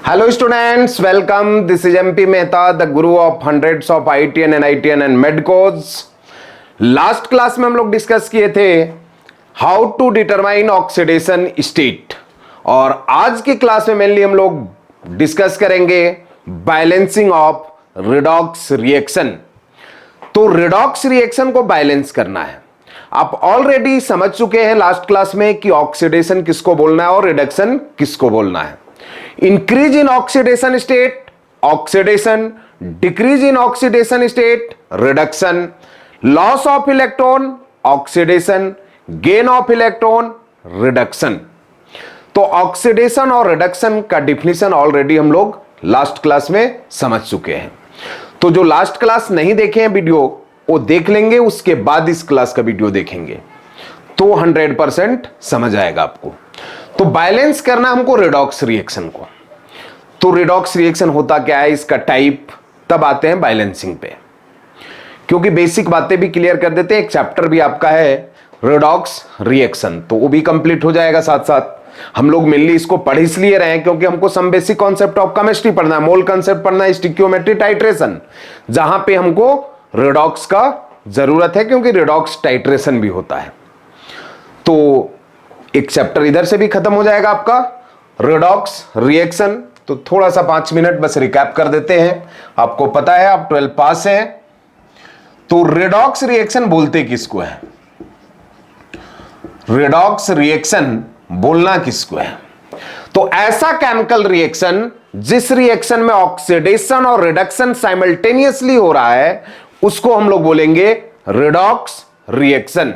Hello students, welcome. This is MP Mehta, the guru of hundreds of ITN and ITN and medcos. Last class में हम लोग discuss किए थे how to determine oxidation state, और आज की class में मेनली हम लोग डिस्कस करेंगे बैलेंसिंग ऑफ रिडॉक्स रिएक्शन। तो रिडॉक्स रिएक्शन को बैलेंस करना है। आप ऑलरेडी समझ चुके हैं लास्ट क्लास में कि ऑक्सीडेशन किसको बोलना है और रिडक्शन किसको बोलना है। Increase in oxidation state oxidation, decrease in oxidation state reduction, loss of electron oxidation, gain of electron reduction. तो ऑक्सीडेशन और रिडक्शन का डिफिनीशन ऑलरेडी हम लोग लास्ट क्लास में समझ चुके हैं। तो जो लास्ट क्लास नहीं देखे हैं वीडियो वो देख लेंगे, उसके बाद इस क्लास का वीडियो देखेंगे तो 100% समझ आएगा आपको। तो बैलेंस करना हमको रिडॉक्स रिएक्शन को। तो रिडॉक्स रिएक्शन होता क्या है, इसका टाइप, तब आते हैं बैलेंसिंग पे, क्योंकि बेसिक बातें भी क्लियर कर देते हैं। एक चैप्टर भी आपका है रिडॉक्स रिएक्शन, तो वो भी कंप्लीट हो जाएगा साथ साथ। हम लोग मेनली इसको पढ़ इसलिए रहे हैं क्योंकि हमको some basic concept of chemistry पढ़ना है, मोल कॉन्सेप्ट पढ़ना है, स्टिक्योमेट्री, टाइट्रेशन, जहां पे हमको रिडॉक्स का जरूरत है क्योंकि रिडॉक्स टाइट्रेशन भी होता है। तो एक चैप्टर इधर से भी खत्म हो जाएगा आपका रिडॉक्स रिएक्शन। तो थोड़ा सा 5 मिनट बस रिकैप कर देते हैं। आपको पता है आप 12 पास हैं। तो रिडॉक्स रिएक्शन बोलते किसको है, रिडॉक्स रिएक्शन बोलना किसको है? तो ऐसा केमिकल रिएक्शन जिस रिएक्शन में ऑक्सीडेशन और रिडक्शन साइमल्टेनियसली हो रहा है उसको हम लोग बोलेंगे रिडॉक्स रिएक्शन।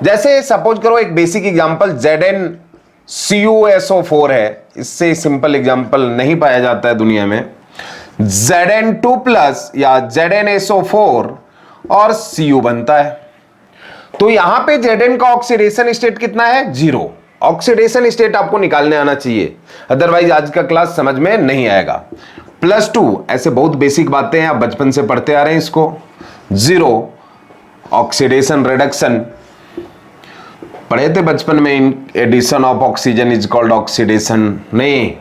जैसे सपोज करो एक बेसिक एग्जांपल ZnCuSO4 है, इससे सिंपल एग्जांपल नहीं पाया जाता है दुनिया में। Zn2+ या ZnSO4 और Cu बनता है। तो यहां पे Zn का ऑक्सीडेशन स्टेट कितना है? 0। ऑक्सीडेशन स्टेट आपको निकालने आना चाहिए, अदरवाइज आज का क्लास समझ में नहीं आएगा। +2, ऐसे बहुत बेसिक बातें हैं, आप बचपन से पढ़ते आ रहे हैं इसको। 0 ऑक्सीडेशन रिडक्शन पढ़े थे बचपन में, addition of oxygen is called oxidation, नहीं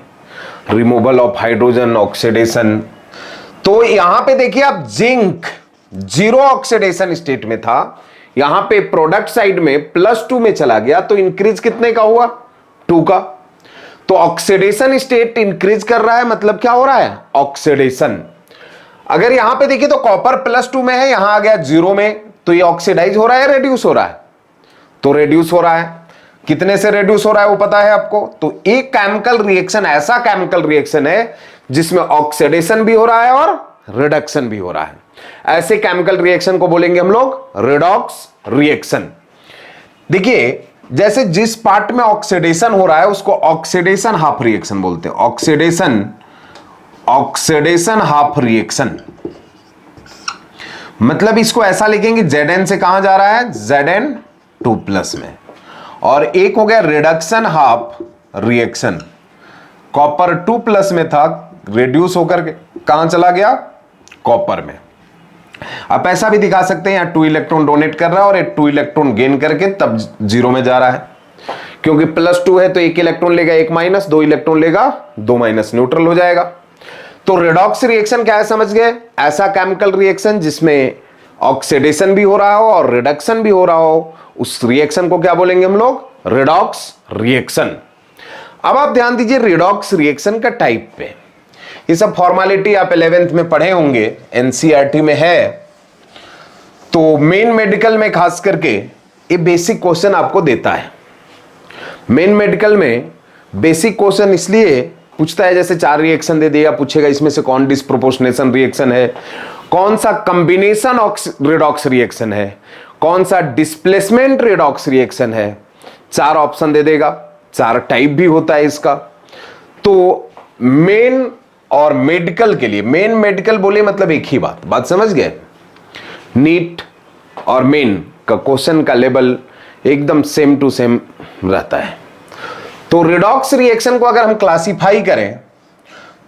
रिमूवल ऑफ हाइड्रोजन ऑक्सीडेशन। तो यहां पे देखिए आप, जिंक 0 ऑक्सीडेशन स्टेट में था, यहां पे प्रोडक्ट साइड में +2 में चला गया, तो इंक्रीज कितने का हुआ? 2 का। तो ऑक्सीडेशन स्टेट इंक्रीज कर रहा है, मतलब क्या हो रहा है? ऑक्सीडेशन। अगर यहां पे देखिए तो कॉपर +2 में है, यहां आ गया 0 में, तो ये ऑक्सीडाइज हो रहा है, रेड्यूस हो रहा है? तो रेड्यूस हो रहा है। कितने से रेड्यूस हो रहा है वो पता है आपको? तो एक केमिकल रिएक्शन ऐसा केमिकल रिएक्शन है जिसमें ऑक्सीडेशन भी हो रहा है और रिडक्शन भी हो रहा है। ऐसे केमिकल रिएक्शन को बोलेंगे हम लोग रिडॉक्स रिएक्शन। देखिए जैसे जिस पार्ट में ऑक्सीडेशन हो रहा है उसको ऑक्सीडेशन हाफ रिएक्शन बोलते हैं। ऑक्सीडेशन हाफ रिएक्शन मतलब इसको ऐसा लिखेंगे, Zn से कहां जा रहा है? Zn2+ में। और एक हो गया रिडक्शन हाफ रिएक्शन, कॉपर 2+ में था, रेड्यूस होकर के कहां चला गया? कॉपर में। आप ऐसा भी दिखा सकते हैं, 2 इलेक्ट्रॉन डोनेट कर रहा है और 2 इलेक्ट्रॉन गेन करके तब 0 में जा रहा है, क्योंकि +2 है तो 1 इलेक्ट्रॉन लेगा 1 माइनस, 2 इलेक्ट्रॉन लेगा 2 माइनस, न्यूट्रल हो जाएगा। तो रिडॉक्स रिएक्शन क्या है समझ गए? ऐसा केमिकल रिएक्शन जिसमें ऑक्सीडेशन भी हो रहा हो और रिडक्शन भी हो रहा हो, उस रिएक्शन को क्या बोलेंगे हम लोग? Redox reaction. अब आप ध्यान दीजिए रिडॉक्स रिएक्शन का टाइप पे। ये सब फॉर्मेलिटी आप 11th में पढ़े होंगे, एनसीईआरटी में है। तो मेन मेडिकल में खास करके ये बेसिक क्वेश्चन आपको देता है। मेन मेडिकल में बेसिक क्वेश्चन इसलिए पूछता है, जैसे 4 रिएक्शन दे दिया, पूछेगा इसमें से कौन डिस्प्रोपोर्शनेशन रिएक्शन है, कौन सा कॉम्बिनेशन रिडॉक्स रिएक्शन है, कौन सा डिस्प्लेसमेंट रिडॉक्स रिएक्शन है। 4 ऑप्शन दे देगा, 4 टाइप भी होता है इसका। तो मेन और मेडिकल के लिए, मेन मेडिकल बोले मतलब एक ही बात समझ गए? नीट और मेन का क्वेश्चन का लेवल एकदम सेम टू सेम रहता है। तो रिडॉक्स रिएक्शन को अगर हम क्लासिफाई करें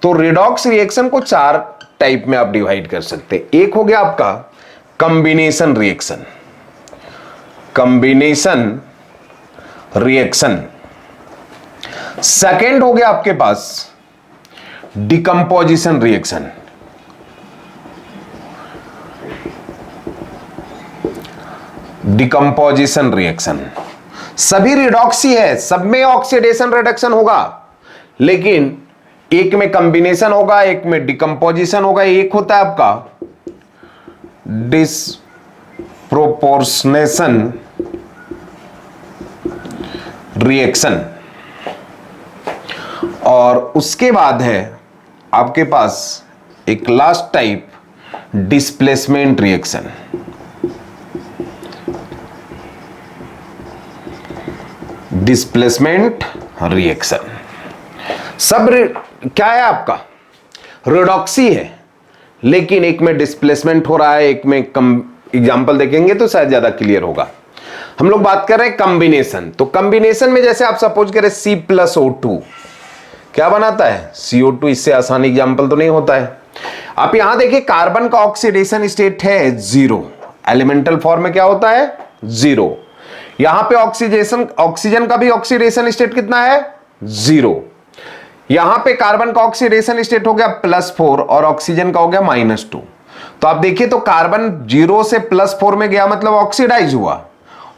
तो रिडॉक्स रिएक्शन को 4 टाइप में आप डिवाइड कर सकते हैं। एक हो गया आपका combination reaction, combination reaction. Second हो गया आपके पास डिकम्पोजिशन रिएक्शन। डिकम्पोजिशन रिएक्शन सभी रिडॉक्स ही है, सब में ऑक्सीडेशन रिडक्शन होगा, लेकिन एक में कॉम्बिनेशन होगा, एक में डिकम्पोजिशन होगा। एक होता है आपका डिसप्रोपोर्शनेशन रिएक्शन, और उसके बाद है आपके पास एक last type displacement reaction. Displacement reaction सब क्या है आपका रिडॉक्सी है, लेकिन एक में डिस्प्लेसमेंट हो रहा है, एक में कम। एग्जांपल देखेंगे तो शायद ज्यादा क्लियर होगा। हम लोग बात कर रहे हैं कॉम्बिनेशन। तो कॉम्बिनेशन में जैसे आप सपोज करें C+O2 क्या बनाता है CO2, इससे आसान एग्जांपल तो नहीं होता है। आप यहां देखिए कार्बन का ऑक्सीडेशन स्टेट है 0, एलिमेंटल फॉर्म में क्या होता है 0। यहां पे ऑक्सीजन का भी ऑक्सीडेशन स्टेट कितना है 0। यहां पे कार्बन का ऑक्सीडेशन स्टेट हो गया +4 और ऑक्सीजन का हो गया -2। तो आप देखिए तो कार्बन 0 से +4 में गया मतलब ऑक्सीडाइज हुआ,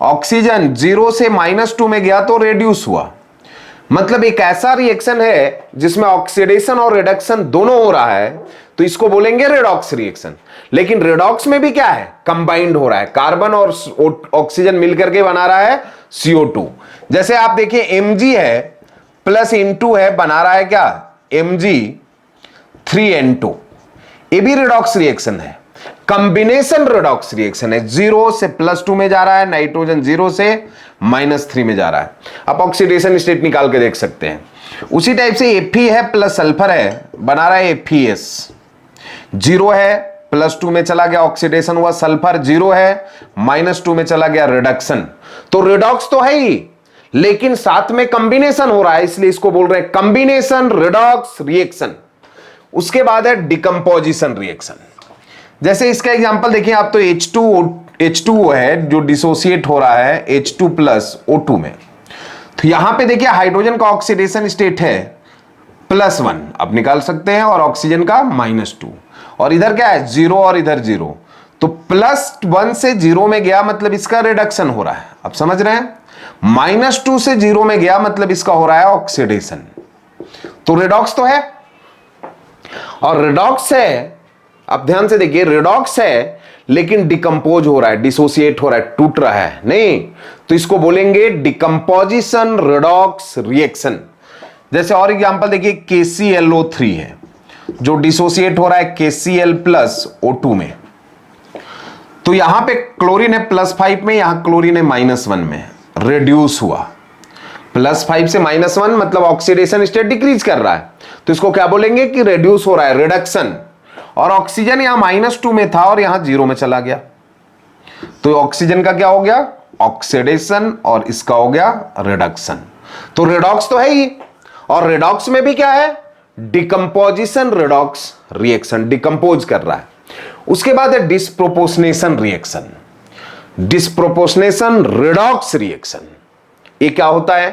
ऑक्सीजन 0 से -2 में गया तो रेड्यूस हुआ। मतलब एक ऐसा रिएक्शन है जिसमें ऑक्सीडेशन और रिडक्शन दोनों हो रहा है, तो इसको बोलेंगे रेडॉक्स रिएक्शन। लेकिन रेडॉक्स में भी क्या है कंबाइंड हो रहा है, कार्बन और ऑक्सीजन मिलकर के बना रहा है CO2। जैसे आप देखिए Mg है प्लस N2 है, बना रहा है क्या Mg3N2, ये भी रेडॉक्स रिएक्शन है। कॉम्बिनेशन रेडॉक्स रिएक्शन है, 0 से +2 में जा रहा है, नाइट्रोजन 0 से -3 में जा रहा है। आप ऑक्सीडेशन स्टेट निकाल के देख सकते हैं। उसी टाइप से Fe है प्लस सल्फर है, बना रहा है FeS, 0 है +2 में चला गया ऑक्सीडेशन हुआ, सल्फर 0 है -2 में चला गया रिडक्शन। तो रिडॉक्स तो है ही, लेकिन साथ में कॉम्बिनेशन हो रहा है, इसलिए इसको बोल रहे हैं कॉम्बिनेशन रिडॉक्स रिएक्शन। उसके बाद है डिकम्पोजिशन रिएक्शन। जैसे इसका एग्जांपल देखिए आप, तो H2O है जो डिसोसिएट हो रहा है H2+O2 में। तो यहां पे देखिए हाइड्रोजन का ऑक्सीडेशन स्टेट है +1, आप निकाल सकते हैं, और ऑक्सीजन का -2, और इधर क्या है 0 और इधर 0। तो +1 से 0 में गया मतलब इसका रिडक्शन हो रहा है, आप समझ रहे हैं। -2 से 0 में गया मतलब इसका हो रहा है ऑक्सीडेशन। तो रिडॉक्स तो है, और रिडॉक्स है, आप ध्यान से देखिए रिडॉक्स है लेकिन डिकम्पोज हो रहा है, डिसोसिएट हो रहा है, टूट रहा है नहीं, तो इसको बोलेंगे डिकम्पोजिशन रिडॉक्स रिएक्शन। जैसे और एग्जांपल देखिए KClO3 है जो डिसोसिएट हो रहा है KCl+O2 में। तो यहां पे क्लोरीन है +5 में, यहां क्लोरीन है -1 में, रेड्यूस हुआ। +5 से -1 मतलब ऑक्सीडेशन स्टेट डिक्रीज कर रहा है, तो इसको क्या बोलेंगे कि रेड्यूस हो रहा है, रिडक्शन। और ऑक्सीजन यहां -2 में था और यहां 0 में चला गया, तो ऑक्सीजन का क्या हो गया ऑक्सीडेशन और इसका हो गया रिडक्शन। तो रिडॉक्स तो है ही, और रिडॉक्स में भी क्या है डिकम्पोजिशन रिडॉक्स रिएक्शन, डिकम्पोज कर रहा है। उसके बाद है disproportionation reaction. Disproportionation redox reaction, ये क्या होता है,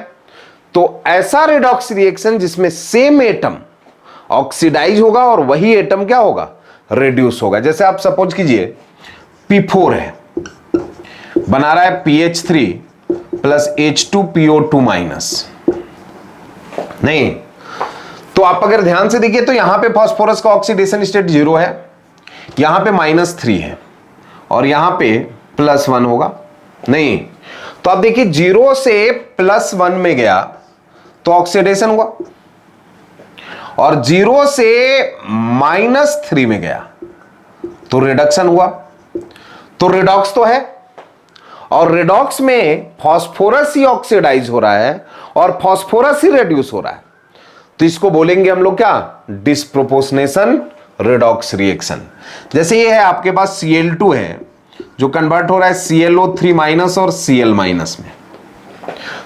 तो ऐसा रिडॉक्स रिएक्शन जिसमें सेम एटम ऑक्सीडाइज होगा और वही एटम क्या होगा रेड्यूस होगा। जैसे आप सपोज कीजिए P4 है, बना रहा है PH3 + H2PO2-, नहीं, तो आप अगर ध्यान से देखिए तो यहां पे फास्फोरस का ऑक्सीडेशन स्टेट 0 है, यहां पे -3 है, और यहां पे +1 होगा नहीं। तो आप देखिए 0 से +1 में गया तो ऑक्सीडेशन हुआ, और 0 से -3 में गया तो रिडक्शन हुआ। तो रिडॉक्स तो है, और रिडॉक्स में फास्फोरस ही ऑक्सीडाइज हो रहा है और फास्फोरस ही रिड्यूस हो रहा है, तो इसको बोलेंगे हम लोग क्या डिस्प्रोपोर्शनेशन रिडॉक्स रिएक्शन। जैसे ये है आपके पास Cl2 है जो कन्वर्ट हो रहा है ClO3- और Cl- में।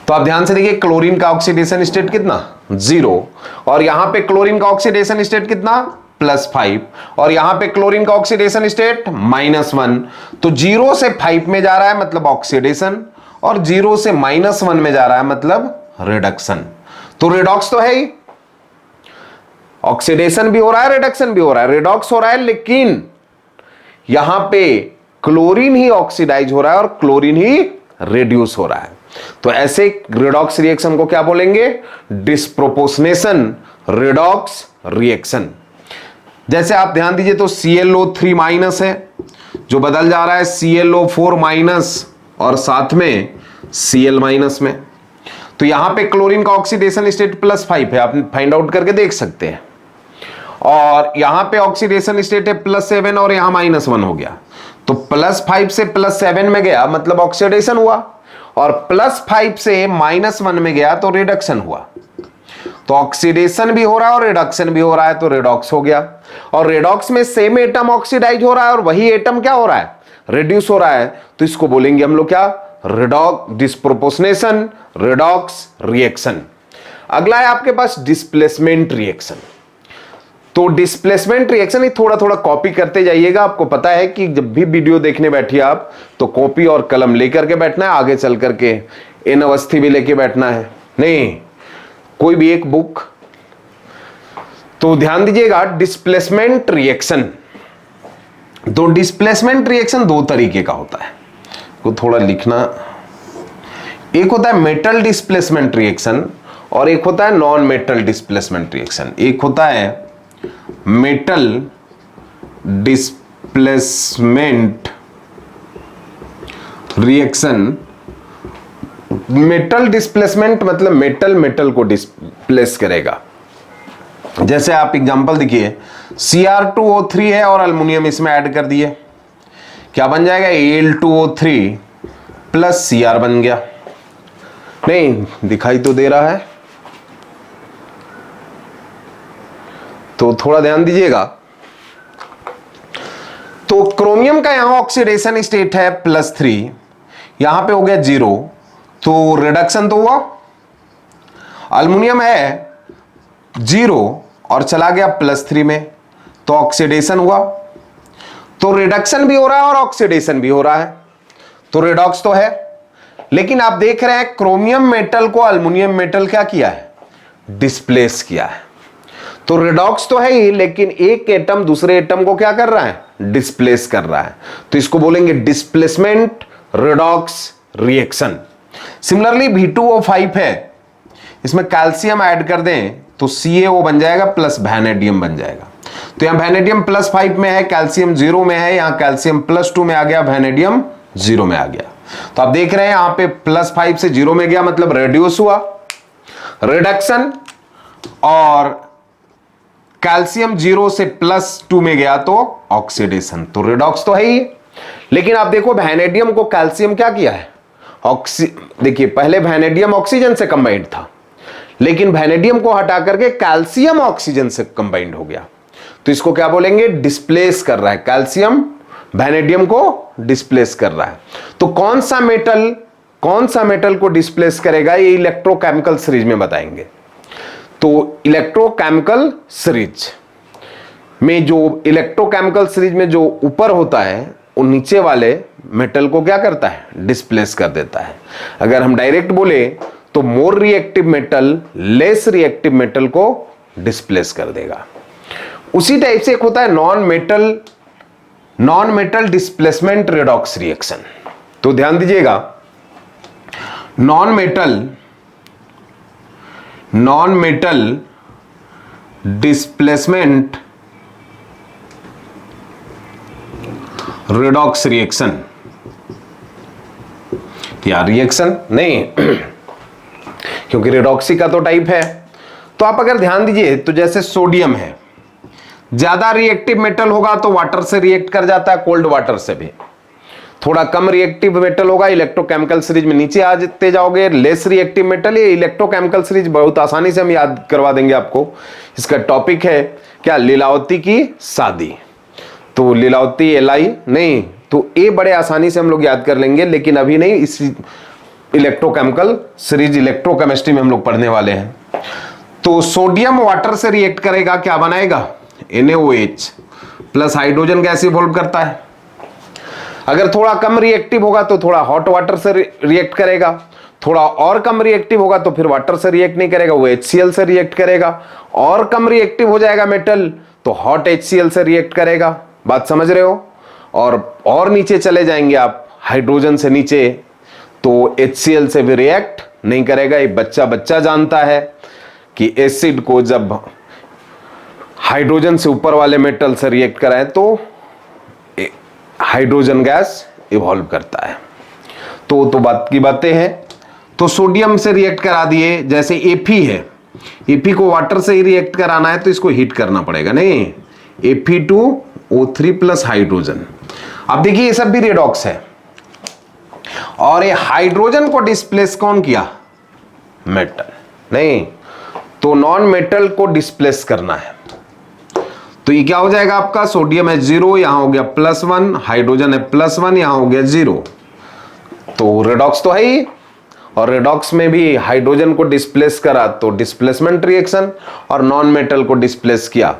तो आप ध्यान से देखिए क्लोरीन का ऑक्सीडेशन स्टेट कितना 0, और यहां पे क्लोरीन का ऑक्सीडेशन स्टेट कितना +5, और यहां पे क्लोरीन का ऑक्सीडेशन स्टेट -1। तो 0 से 5 में जा रहा है मतलब ऑक्सीडेशन, और 0 से -1 में जा रहा है मतलब रिडक्शन। तो रिडॉक्स तो है ही। ऑक्सीडेशन भी हो रहा है, रिडक्शन भी हो रहा है, रिडॉक्स हो रहा है, लेकिन यहां पे क्लोरीन ही ऑक्सीडाइज हो रहा है और क्लोरीन ही रिड्यूस हो रहा है। तो ऐसे रिडॉक्स रिएक्शन को क्या बोलेंगे? Disproportionation redox reaction. जैसे आप ध्यान दीजिए तो ClO3 माइनस है जो बदल जा रहा है ClO4 माइनस और साथ में Cl माइनस में। तो यहां पे क्लोरीन का ऑक्सीडेशन स्टेट +5 है, आप फाइंड आउट करके देख सकते हैं। और यहां पे ऑक्सीडेशन स्टेट है +7 और यहां -1 हो गया। तो +5 से +7 में गया मतलब ऑक्सीडेशन हुआ, और +5 से -1 में गया तो रिडक्शन हुआ। तो ऑक्सीडेशन भी हो रहा है और रिडक्शन भी हो रहा है, तो रिडॉक्स हो गया। और रिडॉक्स में सेम एटम ऑक्सीडाइज हो रहा है और वही एटम क्या हो रहा है? रिड्यूस हो रहा है। तो इसको बोलेंगे हम लोग क्या? Redox disproportionation redox reaction. अगला है आपके पास डिस्प्लेसमेंट रिएक्शन। तो डिस्प्लेसमेंट रिएक्शन ही थोड़ा थोड़ा कॉपी करते जाइएगा। आपको पता है कि जब भी वीडियो देखने बैठिए आप तो कॉपी और कलम लेकर के बैठना है, आगे चल करके इन अवस्थी भी लेके बैठना है, नहीं कोई भी एक बुक। तो ध्यान दीजिएगा डिस्प्लेसमेंट रिएक्शन। तो डिस्प्लेसमेंट रिएक्शन दो तरीके का होता है, को थोड़ा लिखना। एक होता है मेटल डिस्प्लेसमेंट रिएक्शन और एक होता है नॉन मेटल डिस्प्लेसमेंट रिएक्शन। एक होता है metal displacement reaction. Metal displacement मतलब मेटल मेटल को डिस्प्लेस करेगा। जैसे आप एग्जांपल देखिए, Cr2O3 है और अल्युमिनियम इसमें ऐड कर दिए, क्या बन जाएगा? Al2O3 प्लस Cr बन गया। नहीं दिखाई तो दे रहा है, तो थोड़ा ध्यान दीजिएगा। तो क्रोमियम का यहां ऑक्सीडेशन स्टेट है +3, यहां पे हो गया 0, तो रिडक्शन तो हुआ। अल्युमिनियम है 0 और चला गया +3 में, तो ऑक्सीडेशन हुआ। तो रिडक्शन भी हो रहा है और ऑक्सीडेशन भी हो रहा है, तो रिडॉक्स तो है। लेकिन आप देख रहे हैं क्रोमियम मेटल को अल्युमिनियम मेटल क्या किया है? डिस्प्लेस किया है। तो रिडॉक्स तो है ही, लेकिन एक एटम दूसरे एटम को क्या कर रहा है? डिस्प्लेस कर रहा है। तो इसको बोलेंगे displacement redox reaction. Similarly V2O5 है, इसमें कैल्शियम ऐड कर दें तो CaO बन जाएगा प्लस वैनेडियम बन जाएगा। तो यहां वैनेडियम +5 में है, कैल्शियम 0 में है, यहां कैल्शियम +2 में आ गया, वैनेडियम 0 में आ गया। तो आप देख रहे हैं यहां पे +5 से 0 में गया मतलब रिड्यूस हुआ, रिडक्शन, और कैल्शियम 0 से +2 में गया तो ऑक्सीडेशन। तो रिडॉक्स तो है ही। लेकिन आप देखो वैनेडियम को कैल्शियम क्या किया है? देखिए पहले वैनेडियम ऑक्सीजन से कंबाइंड था, लेकिन वैनेडियम को हटा करके कैल्शियम ऑक्सीजन से कंबाइंड हो गया। तो इसको क्या बोलेंगे? डिस्प्लेस कर रहा है, कैल्शियम वैनेडियम को डिस्प्लेस कर रहा है। तो कौन सा मेटल को डिस्प्लेस करेगा ये इलेक्ट्रोकेमिकल सीरीज में बताएंगे। तो इलेक्ट्रोकेमिकल सीरीज में जो ऊपर होता है वो नीचे वाले मेटल को क्या करता है? डिस्प्लेस कर देता है। अगर हम डायरेक्ट बोले तो more reactive metal less reactive metal को डिस्प्लेस कर देगा। उसी टाइप से एक होता है non metal displacement redox reaction. तो ध्यान दीजिएगा, non metal displacement redox reaction या रिएक्शन नहीं क्योंकि रिडॉक्सी का तो टाइप है। तो आप अगर ध्यान दीजिए तो जैसे सोडियम है, ज्यादा रिएक्टिव मेटल होगा तो वाटर से रिएक्ट कर जाता है, कोल्ड वाटर से भी। थोड़ा कम रिएक्टिव मेटल होगा, इलेक्ट्रोकेमिकल सीरीज में नीचे आते जाओगे, लेस रिएक्टिव मेटल। ये इलेक्ट्रोकेमिकल सीरीज बहुत आसानी से हम याद करवा देंगे आपको। इसका टॉपिक है क्या? लीलावती की शादी। तो लीलावती LI नहीं, तो ए बड़े आसानी से हम लोग याद कर लेंगे, लेकिन अभी नहीं। इस इलेक्ट्रोकेमिकल सीरीज इलेक्ट्रोकेमिस्ट्री में हम लोग पढ़ने वाले हैं। तो सोडियम वाटर से रिएक्ट करेगा, क्या बनाएगा? NaOH plus hydrogen gas evolve करता है। अगर थोड़ा कम रिएक्टिव होगा तो थोड़ा हॉट वाटर से रिएक्ट करेगा, थोड़ा और कम रिएक्टिव होगा तो फिर वाटर से रिएक्ट नहीं करेगा, वो HCl से रिएक्ट करेगा। और कम रिएक्टिव हो जाएगा मेटल तो हॉट HCl से रिएक्ट करेगा। बात समझ रहे हो? और नीचे चले जाएंगे आप हाइड्रोजन से नीचे तो HCl से भी रिएक्ट नहीं करेगा। एक बच्चा जानता है कि एसिड को जब हाइड्रोजन से ऊपर वाले मेटल से रिएक्ट कराएं तो हाइड्रोजन गैस इवॉल्व करता है। तो बात की बातें हैं। तो सोडियम से रिएक्ट करा दिए, जैसे Fe है, Fe को वाटर से ही रिएक्ट कराना है तो इसको हीट करना पड़ेगा, नहीं, Fe2O3 प्लस हाइड्रोजन। अब देखिए ये सब भी रेडॉक्स है और ये हाइड्रोजन को डिस्प्लेस कौन किया? मेटल, नहीं, तो नॉन मेटल को डिस्प्लेस करना है। तो ये क्या हो जाएगा आपका? सोडियम है 0, यहां हो गया +1, हाइड्रोजन है +1, यहां हो गया 0। तो रेडॉक्स तो है ही, और रेडॉक्स में भी हाइड्रोजन को डिस्प्लेस करा तो डिस्प्लेसमेंट रिएक्शन, और नॉन मेटल को डिस्प्लेस किया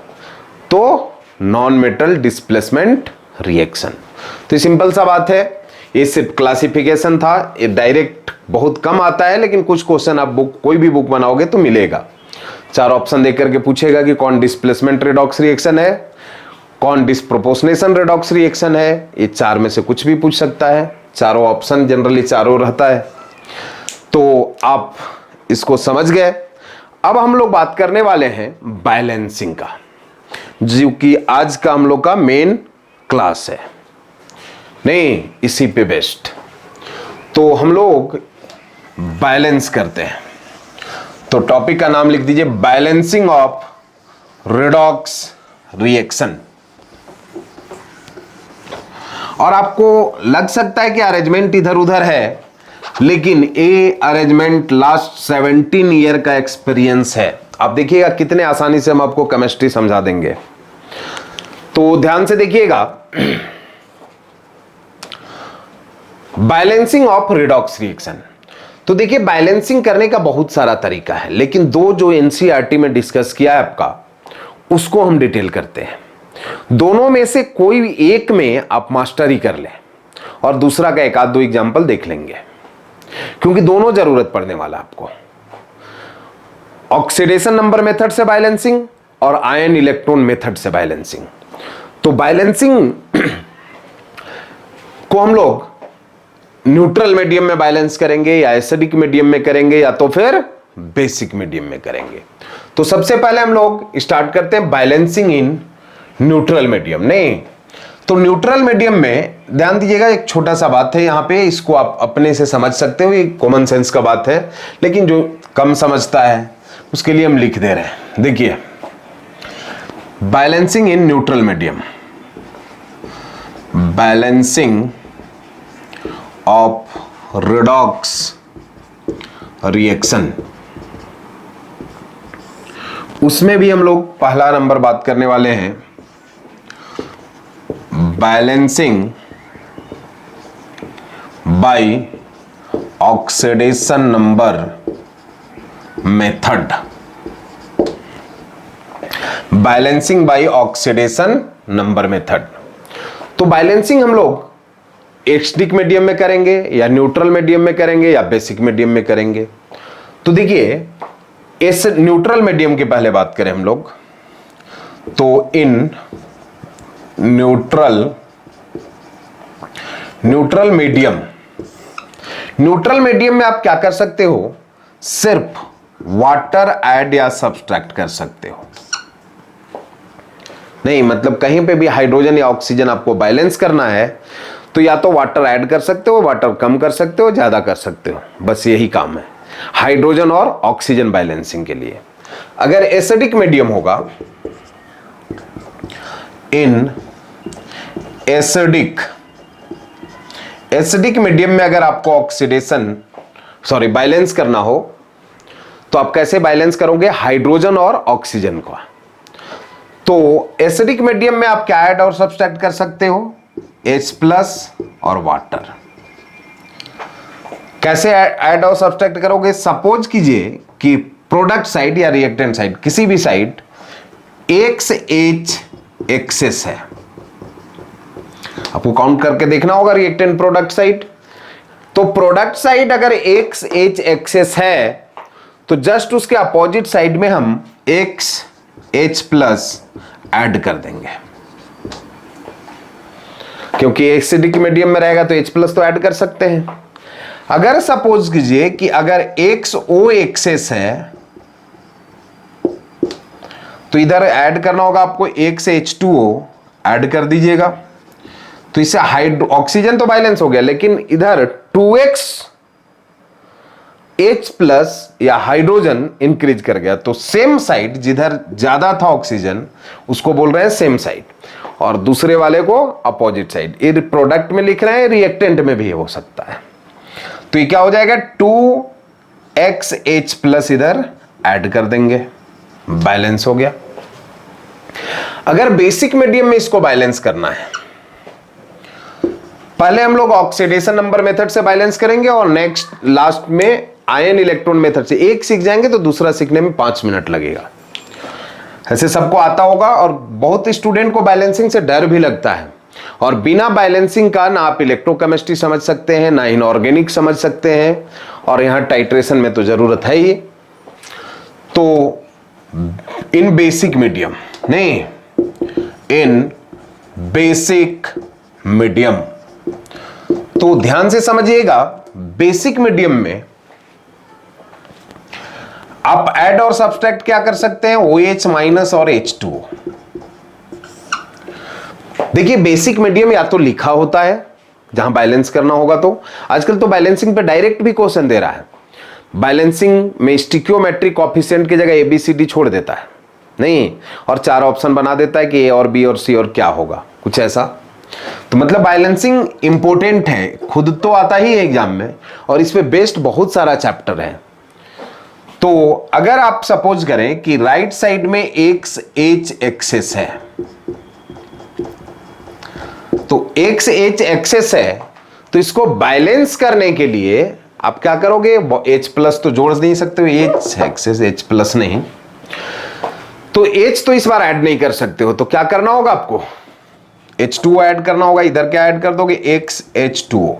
तो नॉन मेटल डिस्प्लेसमेंट रिएक्शन। तो सिंपल सा बात है, ये सिर्फ क्लासिफिकेशन था, ये डायरेक्ट बहुत कम आता है, लेकिन कुछ क्वेश्चन आप कोई भी बुक बनाओगे तो मिलेगा। 4 ऑप्शन देकर के पूछेगा कि कौन डिस्प्लेसमेंट रेडॉक्स रिएक्शन है, कौन डिस्प्रोपोर्शनेशन रेडॉक्स रिएक्शन है, ये 4 में से कुछ भी पूछ सकता है। चारों ऑप्शन जनरली चारों रहता है। तो आप इसको समझ गए। अब हम लोग बात करने वाले हैं बैलेंसिंग का, जो कि आज का हम लोग का मेन क्लास है, नहीं इसी पे बेस्ट। तो हम लोग बैलेंस करते हैं। तो टॉपिक का नाम लिख दीजिए बैलेंसिंग ऑफ रेडॉक्स रिएक्शन। और आपको लग सकता है कि अरेंजमेंट इधर उधर है, लेकिन ये अरेंजमेंट लास्ट 17 ईयर का एक्सपीरियंस है। आप देखिएगा कितने आसानी से हम आपको केमिस्ट्री समझा देंगे। तो ध्यान से देखिएगा, बैलेंसिंग ऑफ रेडॉक्स रिएक्शन। तो देखिए बैलेंसिंग करने का बहुत सारा तरीका है, लेकिन दो जो एनसीईआरटी में डिस्कस किया है आपका, उसको हम डिटेल करते हैं। दोनों में से कोई एक में आप मास्टरी कर लें और दूसरा का एक आध दो एग्जाम्पल देख लेंगे, क्योंकि दोनों जरूरत पड़ने वाला आपको। ऑक्सीडेशन नंबर मेथड से बैलेंसिंग और आयन इलेक्ट्रॉन मेथड से बैलेंसिंग। तो बैलेंसिंग को हम लोग न्यूट्रल मीडियम में बैलेंस करेंगे, या एसिडिक मीडियम में करेंगे, या तो फिर बेसिक मीडियम में करेंगे। तो सबसे पहले हम लोग स्टार्ट करते हैं बैलेंसिंग इन न्यूट्रल मीडियम। नहीं, तो न्यूट्रल मीडियम में ध्यान दीजिएगा, एक छोटा सा बात है यहां पे, इसको आप अपने से समझ सकते हो, ये कॉमन सेंस का बात है, लेकिन जो कम समझता है उसके लिए हम लिख दे रहे हैं। देखिए balancing in neutral medium, balancing of redox reaction, उसमें भी हम लोग पहला नंबर बात करने वाले हैं balancing by oxidation number method. Balancing by oxidation number method. तो बैलेंसिंग हम लोग एसिडिक मीडियम में करेंगे, या न्यूट्रल मीडियम में करेंगे, या बेसिक मीडियम में करेंगे। तो देखिए इस न्यूट्रल मीडियम की पहले बात करें हम लोग, तो in neutral medium, neutral medium में आप क्या कर सकते हो, सिर्फ वाटर ऐड या सब्सट्रैक्ट कर सकते हो। नहीं मतलब कहीं पे भी हाइड्रोजन या ऑक्सीजन आपको बैलेंस करना है तो या तो वाटर ऐड कर सकते हो, वाटर कम कर सकते हो, ज्यादा कर सकते हो, बस यही काम है हाइड्रोजन और ऑक्सीजन बैलेंसिंग के लिए। अगर एसिडिक मीडियम होगा, इन एसिडिक मीडियम में अगर आपको बैलेंस करना हो तो आप कैसे बैलेंस करोगे, हाइड्रोजन और ऑक्सीजन को। तो एसिडिक मीडियम में आप क्या ऐड और सब्सट्रैक्ट कर सकते हो, H+ और वाटर। कैसे ऐड और सब्सट्रैक्ट करोगे, सपोज कीजिए कि प्रोडक्ट साइड या रिएक्टेंट साइड, किसी भी साइड XH एक्सेस है, आपको काउंट करके देखना होगा रिएक्टेंट प्रोडक्ट साइड। तो प्रोडक्ट साइड अगर एक्स एच एक्सेस है तो जस्ट उसके अपोजिट साइड में हम एक्स एच प्लस ऐड कर देंगे, क्योंकि एसिडिक मीडियम में रहेगा तो H प्लस तो ऐड कर सकते हैं। अगर सपोज कीजिए कि अगर XO एक्सेस है तो इधर ऐड करना होगा आपको XH2O, ऐड कर दीजिएगा। तो इससे ऑक्सीजन तो बैलेंस हो गया, लेकिन इधर 2x H प्लस या हाइड्रोजन इंक्रीज कर गया। तो सेम साइड जिधर ज्यादा था ऑक्सीजन उसको बोल रहे हैं सेम साइड, और दूसरे वाले को अपोजिट साइड। ये प्रोडक्ट में लिख रहे हैं, रिएक्टेंट में भी हो सकता है। तो ये क्या हो जाएगा, 2XH प्लस इधर ऐड कर देंगे, बैलेंस हो गया। अगर बेसिक मीडियम में इसको बैलेंस करना है, पहले हम लोग ऑक्सीडेशन नंबर मेथड से बैलेंस करेंगे और नेक्स्ट लास्ट में आयन इलेक्ट्रॉन मेथड से। एक सीख जाएंगे तो दूसरा सीखने में 5 मिनट लगेगा। ऐसे सबको आता होगा, और बहुत स्टूडेंट को बैलेंसिंग से डर भी लगता है, और बिना बैलेंसिंग का ना आप इलेक्ट्रोकेमिस्ट्री समझ सकते हैं ना इनऑर्गेनिक समझ सकते हैं, और यहां टाइट्रेशन में तो जरूरत है ही। तो इन बेसिक मीडियम नहीं, इन बेसिक मीडियम, तो ध्यान से समझिएगा, बेसिक मीडियम में आप ऐड और सब्सट्रैक्ट क्या कर सकते हैं, OH माइनस और H2O। देखिए बेसिक मीडियम या तो लिखा होता है जहां बैलेंस करना होगा, तो आजकल तो बैलेंसिंग पे डायरेक्ट भी क्वेश्चन दे रहा है। बैलेंसिंग में स्टिक्योमेट्रिक कोएफिशिएंट की जगह ABCD छोड़ देता है नहीं, और 4 ऑप्शन बना देता है कि A और B और C और क्या होगा, कुछ ऐसा। तो मतलब बैलेंसिंग इंपॉर्टेंट है, खुद तो आता ही है एग्जाम में, और इस पे बेस्ड बहुत सारा चैप्टर है। तो अगर आप सपोज करें कि राइट साइड में XH एक्सेस है, तो XH एक्सेस है, तो इसको बैलेंस करने के लिए आप क्या करोगे, H प्लस तो जोड़ नहीं सकते हो, H एक्सेस H प्लस नहीं, तो H तो इस बार ऐड नहीं कर सकते हो, तो क्या करना होगा आपको, H2O ऐड करना होगा। इधर क्या ऐड कर दोगे, XH2O।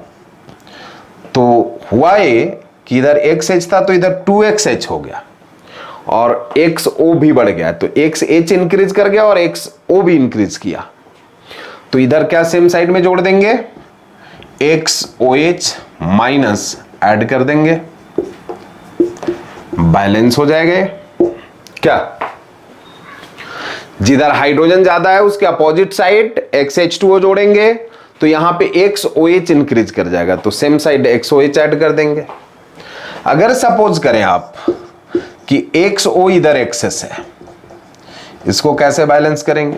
तो हुआ ये कि इधर XH था तो इधर 2XH हो गया, और XO भी बढ़ गया, तो XH इंक्रीज कर गया और XO भी इंक्रीज किया। तो इधर क्या सेम साइड में जोड़ देंगे, XOH माइनस ऐड कर देंगे, बैलेंस हो जाएगा। क्या, जिधर हाइड्रोजन ज्यादा है उसके अपोजिट साइड XH2O जोड़ेंगे, तो यहां पे XOH इंक्रीज कर जाएगा, तो सेम साइड XOH ऐड कर देंगे। अगर सपोज करें आप कि XO इधर एक्सेस है, इसको कैसे बैलेंस करेंगे,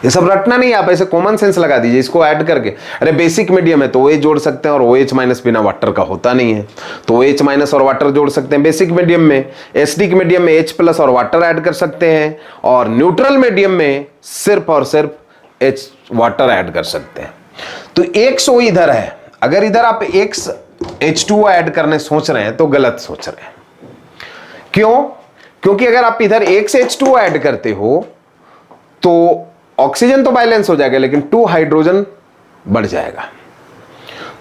ये सब रटना नहीं, आप ऐसे कॉमन सेंस लगा दीजिए इसको ऐड करके। अरे बेसिक मीडियम है तो OH जोड़ सकते हैं, और OH माइनस बिना वाटर का होता नहीं है, तो OH माइनस और वाटर जोड़ सकते हैं बेसिक मीडियम में। एसिडिक मीडियम में H प्लस और वाटर ऐड कर सकते हैं, और न्यूट्रल मीडियम में सिर्फ और सिर्फ H वाटर ऐड कर सकते हैं। तो XO इधर है, अगर इधर आप XH2O ऐड करने सोच रहे हैं तो गलत सोच रहे हैं। क्यों, क्योंकि अगर आप इधर XH2O ऐड करते हो तो ऑक्सीजन तो बैलेंस हो जाएगा, लेकिन 2 हाइड्रोजन बढ़ जाएगा।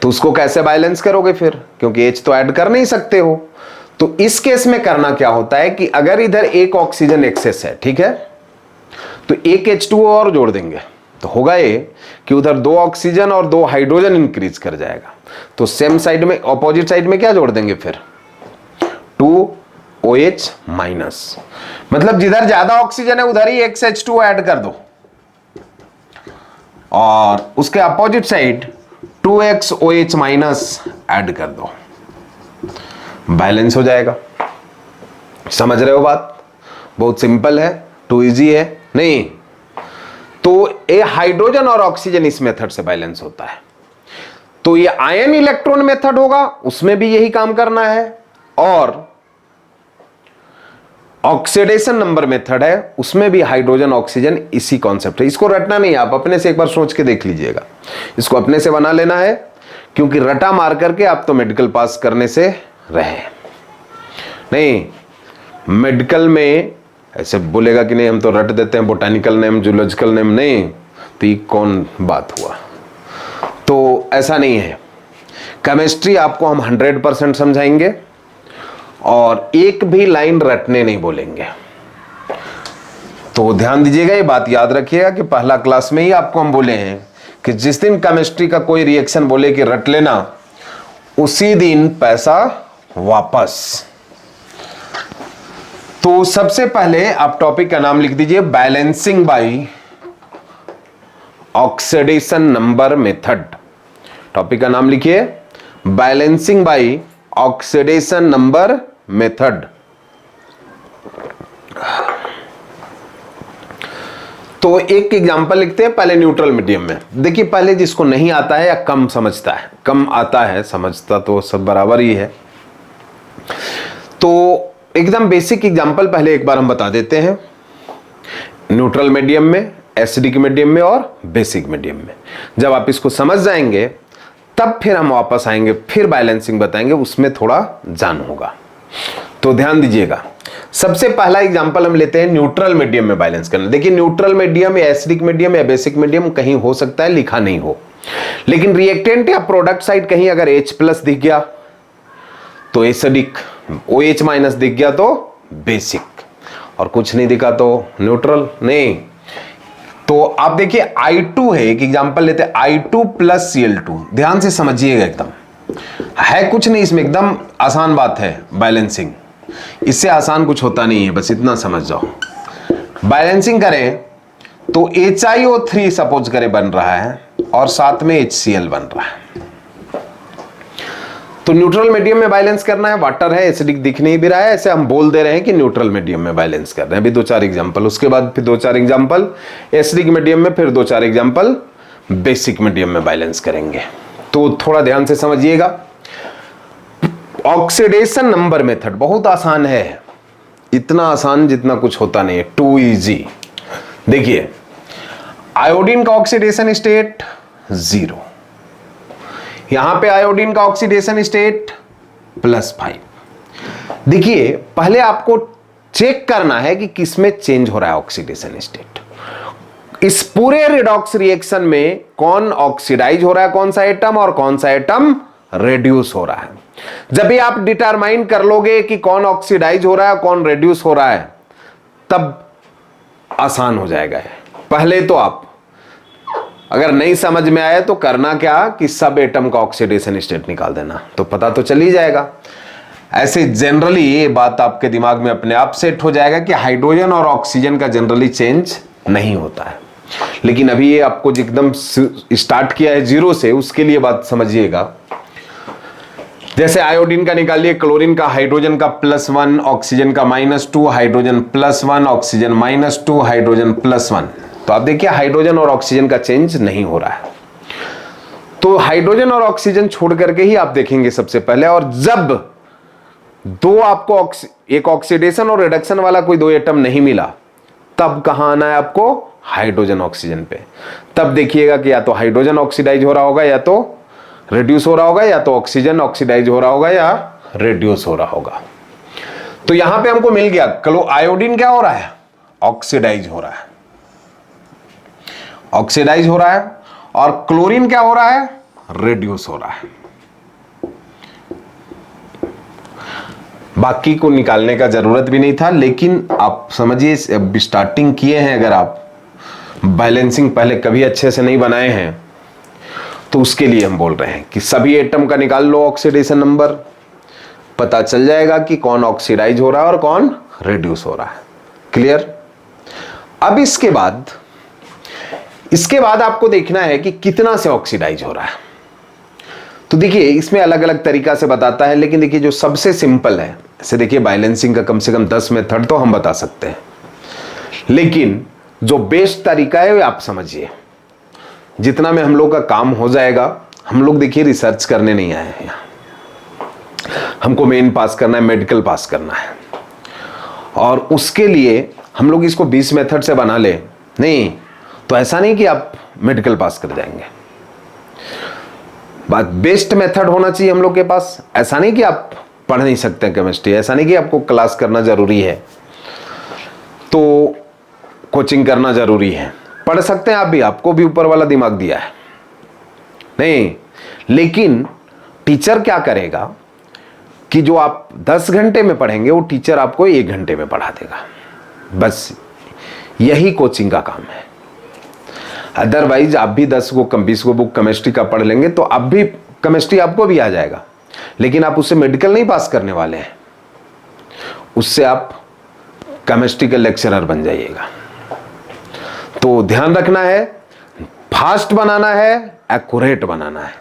तो उसको कैसे बैलेंस करोगे फिर, क्योंकि H तो ऐड कर नहीं सकते हो। तो इस केस में करना क्या होता है कि अगर इधर एक ऑक्सीजन एक्सेस है, ठीक है, तो एक H2O और जोड़ देंगे, तो होगा ये कि उधर 2 ऑक्सीजन और 2 हाइड्रोजन इंक्रीज कर जाएगा। तो सेम साइड में ऑपोजिट साइड में क्या जोड़ देंगे फिर, 2OH माइनस, मतलब जिधर ज्यादा ऑक्सीजन है उधर ही XH2O ऐड कर दो, और उसके opposite side 2XOH minus add कर दो, बैलेंस हो जाएगा। समझ रहे हो बात, बहुत सिंपल है, टू इजी है नहीं। तो ये हाइड्रोजन और ऑक्सीजन इस मेथड से बैलेंस होता है। तो ये आयन इलेक्ट्रॉन मेथड होगा, उसमें भी यही काम करना है, और ऑक्सीडेशन नंबर मेथड है, उसमें भी हाइड्रोजन ऑक्सीजन इसी कॉन्सेप्ट है। इसको रटना नहीं, आप अपने से एक बार सोच के देख लीजिएगा, इसको अपने से बना लेना है, क्योंकि रटा मार करके आप तो मेडिकल पास करने से रहे नहीं। मेडिकल में ऐसे बोलेगा कि नहीं हम तो रट देते हैं बोटानिकल नेम, जूलॉजिकल नेम, नहीं, तो ये कौन बात हुआ। तो ऐसा नहीं है, केमिस्ट्री आपको हम 100% समझाएंगे और एक भी लाइन रटने नहीं बोलेंगे। तो ध्यान दीजिएगा, ये बात याद रखिएगा कि पहला क्लास में ही आपको हम बोले हैं कि जिस दिन केमिस्ट्री का कोई रिएक्शन बोले कि रट लेना, उसी दिन पैसा वापस। तो सबसे पहले आप टॉपिक का नाम लिख दीजिए, balancing by oxidation number method. Topic का नाम लिखिए, balancing by oxidation number method. तो एक एग्जांपल लिखते हैं पहले न्यूट्रल मीडियम में। देखिए, पहले जिसको नहीं आता है या कम समझता है, कम आता है, समझता तो सब बराबर ही है, तो एकदम बेसिक एग्जांपल पहले एक बार हम बता देते हैं। न्यूट्रल मीडियम में, एसिडिक मीडियम में और बेसिक मीडियम में जब आप इसको समझ जाएंगे तब फिर हम वापस आएंगे, फिर बैलेंसिंग बताएंगे, उसमें थोड़ा जान होगा। तो ध्यान दीजिएगा, सबसे पहला एग्जांपल हम लेते हैं न्यूट्रल मीडियम में बैलेंस करना। देखिए, न्यूट्रल मीडियम या एसिडिक मीडियम या बेसिक मीडियम कहीं हो सकता है लिखा नहीं हो, लेकिन रिएक्टेंट या प्रोडक्ट साइड कहीं अगर H+ दिख गया तो एसिडिक, OH- दिख गया तो बेसिक, और कुछ नहीं दिखा तो न्यूट्रल नहीं। तो आप देखिए, I2 है, एक एग्जांपल लेते हैं, I2 + Cl2। ध्यान से समझिएगा, एकदम है कुछ नहीं इसमें, एकदम आसान बात है बैलेंसिंग, इससे आसान कुछ होता नहीं है, बस इतना समझ जाओ। बैलेंसिंग करें तो HiO3 सपोज करें बन रहा है और साथ में HCl बन रहा है। तो न्यूट्रल मीडियम में बैलेंस करना है, वाटर है, एसिडिक दिख नहीं भी रहा है, ऐसे हम बोल दे रहे हैं कि न्यूट्रल मीडियम में बैलेंस कर रहे हैं। अभी 2-4 एग्जांपल, उसके बाद फिर 2-4 एग्जांपल एसिडिक मीडियम में, फिर 2-4 एग्जांपल बेसिक मीडियम में बैलेंस करेंगे। तो थोड़ा ध्यान से समझिएगा। ऑक्सीडेशन नंबर मेथड बहुत आसान है, इतना आसान जितना कुछ होता नहीं है, टू इजी। देखिए, आयोडीन का ऑक्सीडेशन स्टेट 0, यहां पे आयोडीन का ऑक्सीडेशन स्टेट +5। देखिए, पहले आपको चेक करना है कि किसमें चेंज हो रहा है ऑक्सीडेशन स्टेट। इस पूरे रिडॉक्स रिएक्शन में कौन ऑक्सीडाइज हो रहा है, कौन सा एटम, और कौन सा एटम रेड्यूस हो रहा है। जब भी आप डिटरमाइन कर लोगे कि कौन ऑक्सीडाइज हो रहा है, कौन रेड्यूस हो रहा है, तब आसान हो जाएगा। पहले तो आप अगर नहीं समझ में आए तो करना क्या कि सब एटम का ऑक्सीडेशन स्टेट निकाल देना, तो पता तो चल ही जाएगा। ऐसे जनरली ये बात आपके दिमाग में अपने आप सेट हो जाएगा कि हाइड्रोजन और ऑक्सीजन का जनरली चेंज नहीं होता है। लेकिन अभी ये आपको एकदम स्टार्ट किया है 0 से, उसके लिए बात समझिएगा। जैसे आयोडीन का निकालिए, क्लोरीन का, हाइड्रोजन का +1, ऑक्सीजन का -2, हाइड्रोजन +1, ऑक्सीजन -2, हाइड्रोजन +1। तो आप देखिए, हाइड्रोजन और ऑक्सीजन का चेंज नहीं हो रहा है। तो हाइड्रोजन और ऑक्सीजन छोड़ करके ही आप देखेंगे सबसे पहले, और जब दो आपको एक ऑक्सीडेशन और रिडक्शन वाला कोई 2 एटम नहीं मिला, तब कहां आना है आपको, हाइड्रोजन ऑक्सीजन पे। तब देखिएगा कि या तो हाइड्रोजन ऑक्सीडाइज हो रहा होगा, या तो रेड्यूस हो रहा होगा, या तो ऑक्सीजन ऑक्सीडाइज हो रहा होगा या रेड्यूस हो रहा होगा। तो यहां पे हमको मिल गया, आयोडीन क्या हो रहा है, ऑक्सीडाइज हो रहा है, ऑक्सीडाइज हो रहा है, और क्लोरीन क्या हो रहा है, रेड्यूस हो रहा है। बाकी को निकालने का जरूरत भी नहीं था, लेकिन आप समझिए, स्टार्टिंग किए हैं, अगर आप बैलेंसिंग पहले कभी अच्छे से नहीं बनाए हैं तो उसके लिए हम बोल रहे हैं कि सभी एटम का निकाल लो ऑक्सीडेशन नंबर, पता चल जाएगा कि कौन ऑक्सीडाइज हो रहा है और कौन रेड्यूस हो रहा है। क्लियर? अब इसके बाद आपको देखना है कि कितना से ऑक्सीडाइज हो रहा है। तो देखिए, इसमें अलग अलग तरीका से बताता है, लेकिन देखिए जो सबसे सिंपल है, ऐसे देखिए बैलेंसिंग का कम से कम 10 मेथड तो हम बता सकते हैं, लेकिन जो बेस्ट तरीका है वो आप समझिए। जितना में हम लोग का काम हो जाएगा, हम लोग देखिए रिसर्च करने नहीं आए हैं, हमको मेन पास करना है, मेडिकल पास करना है, और उसके लिए हम लोग इसको 20 मेथड से बना ले नहीं, तो ऐसा नहीं कि आप मेडिकल पास कर जाएंगे। बात बेस्ट मेथड होना चाहिए हम लोग के पास। ऐसा नहीं कि आप पढ़ नहीं सकते हैं केमिस्ट्री, ऐसा नहीं कि आपको क्लास करना जरूरी है तो कोचिंग करना जरूरी है, पढ़ सकते हैं आप भी, आपको भी ऊपर वाला दिमाग दिया है, नहीं, लेकिन टीचर क्या करेगा कि जो आप 10 घंटे में पढ़ेंगे वो टीचर आपको 1 घंटे में पढ़ा देगा। बस यही कोचिंग का काम है। अदरवाइज आप भी 10 को 20 को बुक केमिस्ट्री का पढ़ लेंगे तो आप भी केमिस्ट्री आपको भी आ जाएगा, लेकिन आप उससे मेडिकल नहीं पास करने वाले हैं, उससे आप केमिस्ट्री के लेक्चरर बन जाइएगा। तो ध्यान रखना है, फास्ट बनाना है, एक्यूरेट बनाना है।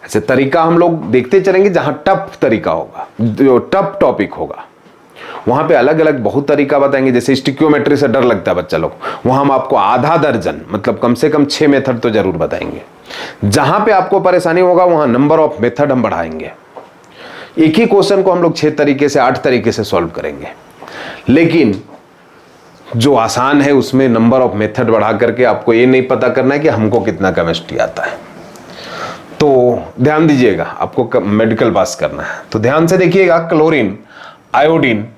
ऐसे तरीका हम लोग देखते चलेंगे, जहां टफ तरीका होगा, जो टफ टॉपिक होगा वहां पे अलग अलग बहुत तरीका बताएंगे। जैसे स्टिक्योमेट्री से डर लगता है बच्चा लोग, वहां हम आपको आधा दर्जन मतलब कम से कम 6 मेथड तो जरूर बताएंगे। जहां पे आपको परेशानी होगा वहां नंबर ऑफ मेथड हम बढ़ाएंगे। एक ही क्वेश्चन को हम लोग 6 तरीके से 8 तरीके से सॉल्व करेंगे, लेकिन जो आसान है उसमें नंबर ऑफ मेथड बढ़ा करके आपको ये नहीं पता करना है कि हमको कितना केमिस्ट्री आता है। तो ध्यान दीजिएगा, आपको मेडिकल पास करना है तो ध्यान से देखिएगा। क्लोरीन, आयोडीन,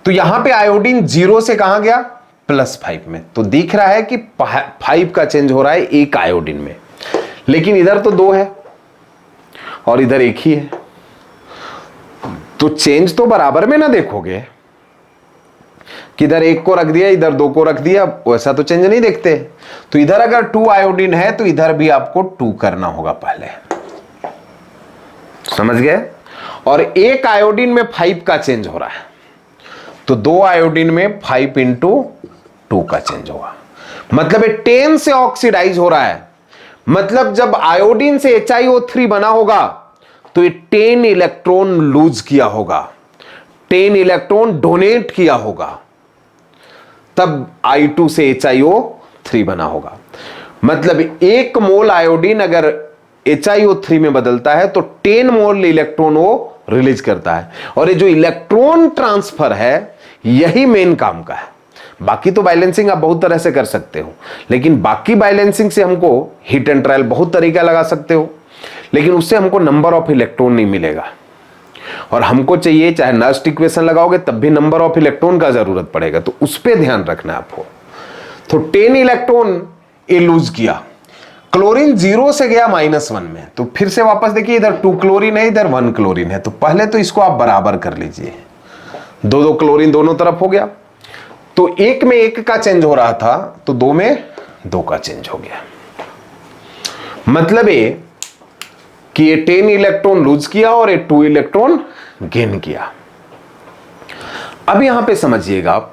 तो यहां पे आयोडीन 0 से कहां गया +5 में, तो दिख रहा है कि 5 का चेंज हो रहा है 1 आयोडीन में, लेकिन इधर तो 2 है और इधर 1 ही है, तो चेंज तो बराबर में ना देखोगे कि इधर 1 को रख दिया इधर 2 को रख दिया, वैसा तो चेंज नहीं देखते। तो इधर अगर 2 आयोडीन है तो इधर भी आपको 2 करना होगा पहले, समझ गए। और 1 आयोडीन में 5 का चेंज हो रहा है, तो 2 आयोडीन में 5 × 2 का चेंज होगा, मतलब 10 से ऑक्सीडाइज हो रहा है। मतलब जब आयोडीन से HiO3 बना होगा तो ये 10 इलेक्ट्रॉन लूज किया होगा, 10 इलेक्ट्रॉन डोनेट किया होगा, तब I2 से HiO3 बना होगा। मतलब 1 मोल आयोडीन अगर HiO3 में बदलता है तो 10 मोल इलेक्ट्रॉन वो रिलीज करता है। और ये जो इलेक्ट्रॉन ट्रांसफर है यही मेन काम का है। बाकी तो बैलेंसिंग आप बहुत तरह से कर सकते हो, लेकिन बाकी बैलेंसिंग से हमको हिट एंड ट्रायल बहुत तरीका लगा सकते हो, लेकिन उससे हमको नंबर ऑफ इलेक्ट्रॉन नहीं मिलेगा। और हमको चाहिए चाहे नस्ट इक्वेशन लगाओगे तब भी नंबर ऑफ इलेक्ट्रॉन का जरूरत पड़ेगा, तो उस पर ध्यान रखना है आपको। तो 10 इलेक्ट्रॉन ये लूज किया, क्लोरीन 0 से गया -1 में, तो फिर से वापस देखिए इधर 2 क्लोरीन है इधर 1 क्लोरीन है, तो पहले तो इसको आप बराबर कर लीजिए, 2 क्लोरीन दोनों तरफ हो गया। तो 1 में 1 का चेंज हो रहा था तो 2 में 2 का चेंज हो गया। मतलब ये कि ये 10 इलेक्ट्रॉन लूज किया और ये 2 इलेक्ट्रॉन गेन किया। अब यहां पे समझिएगा आप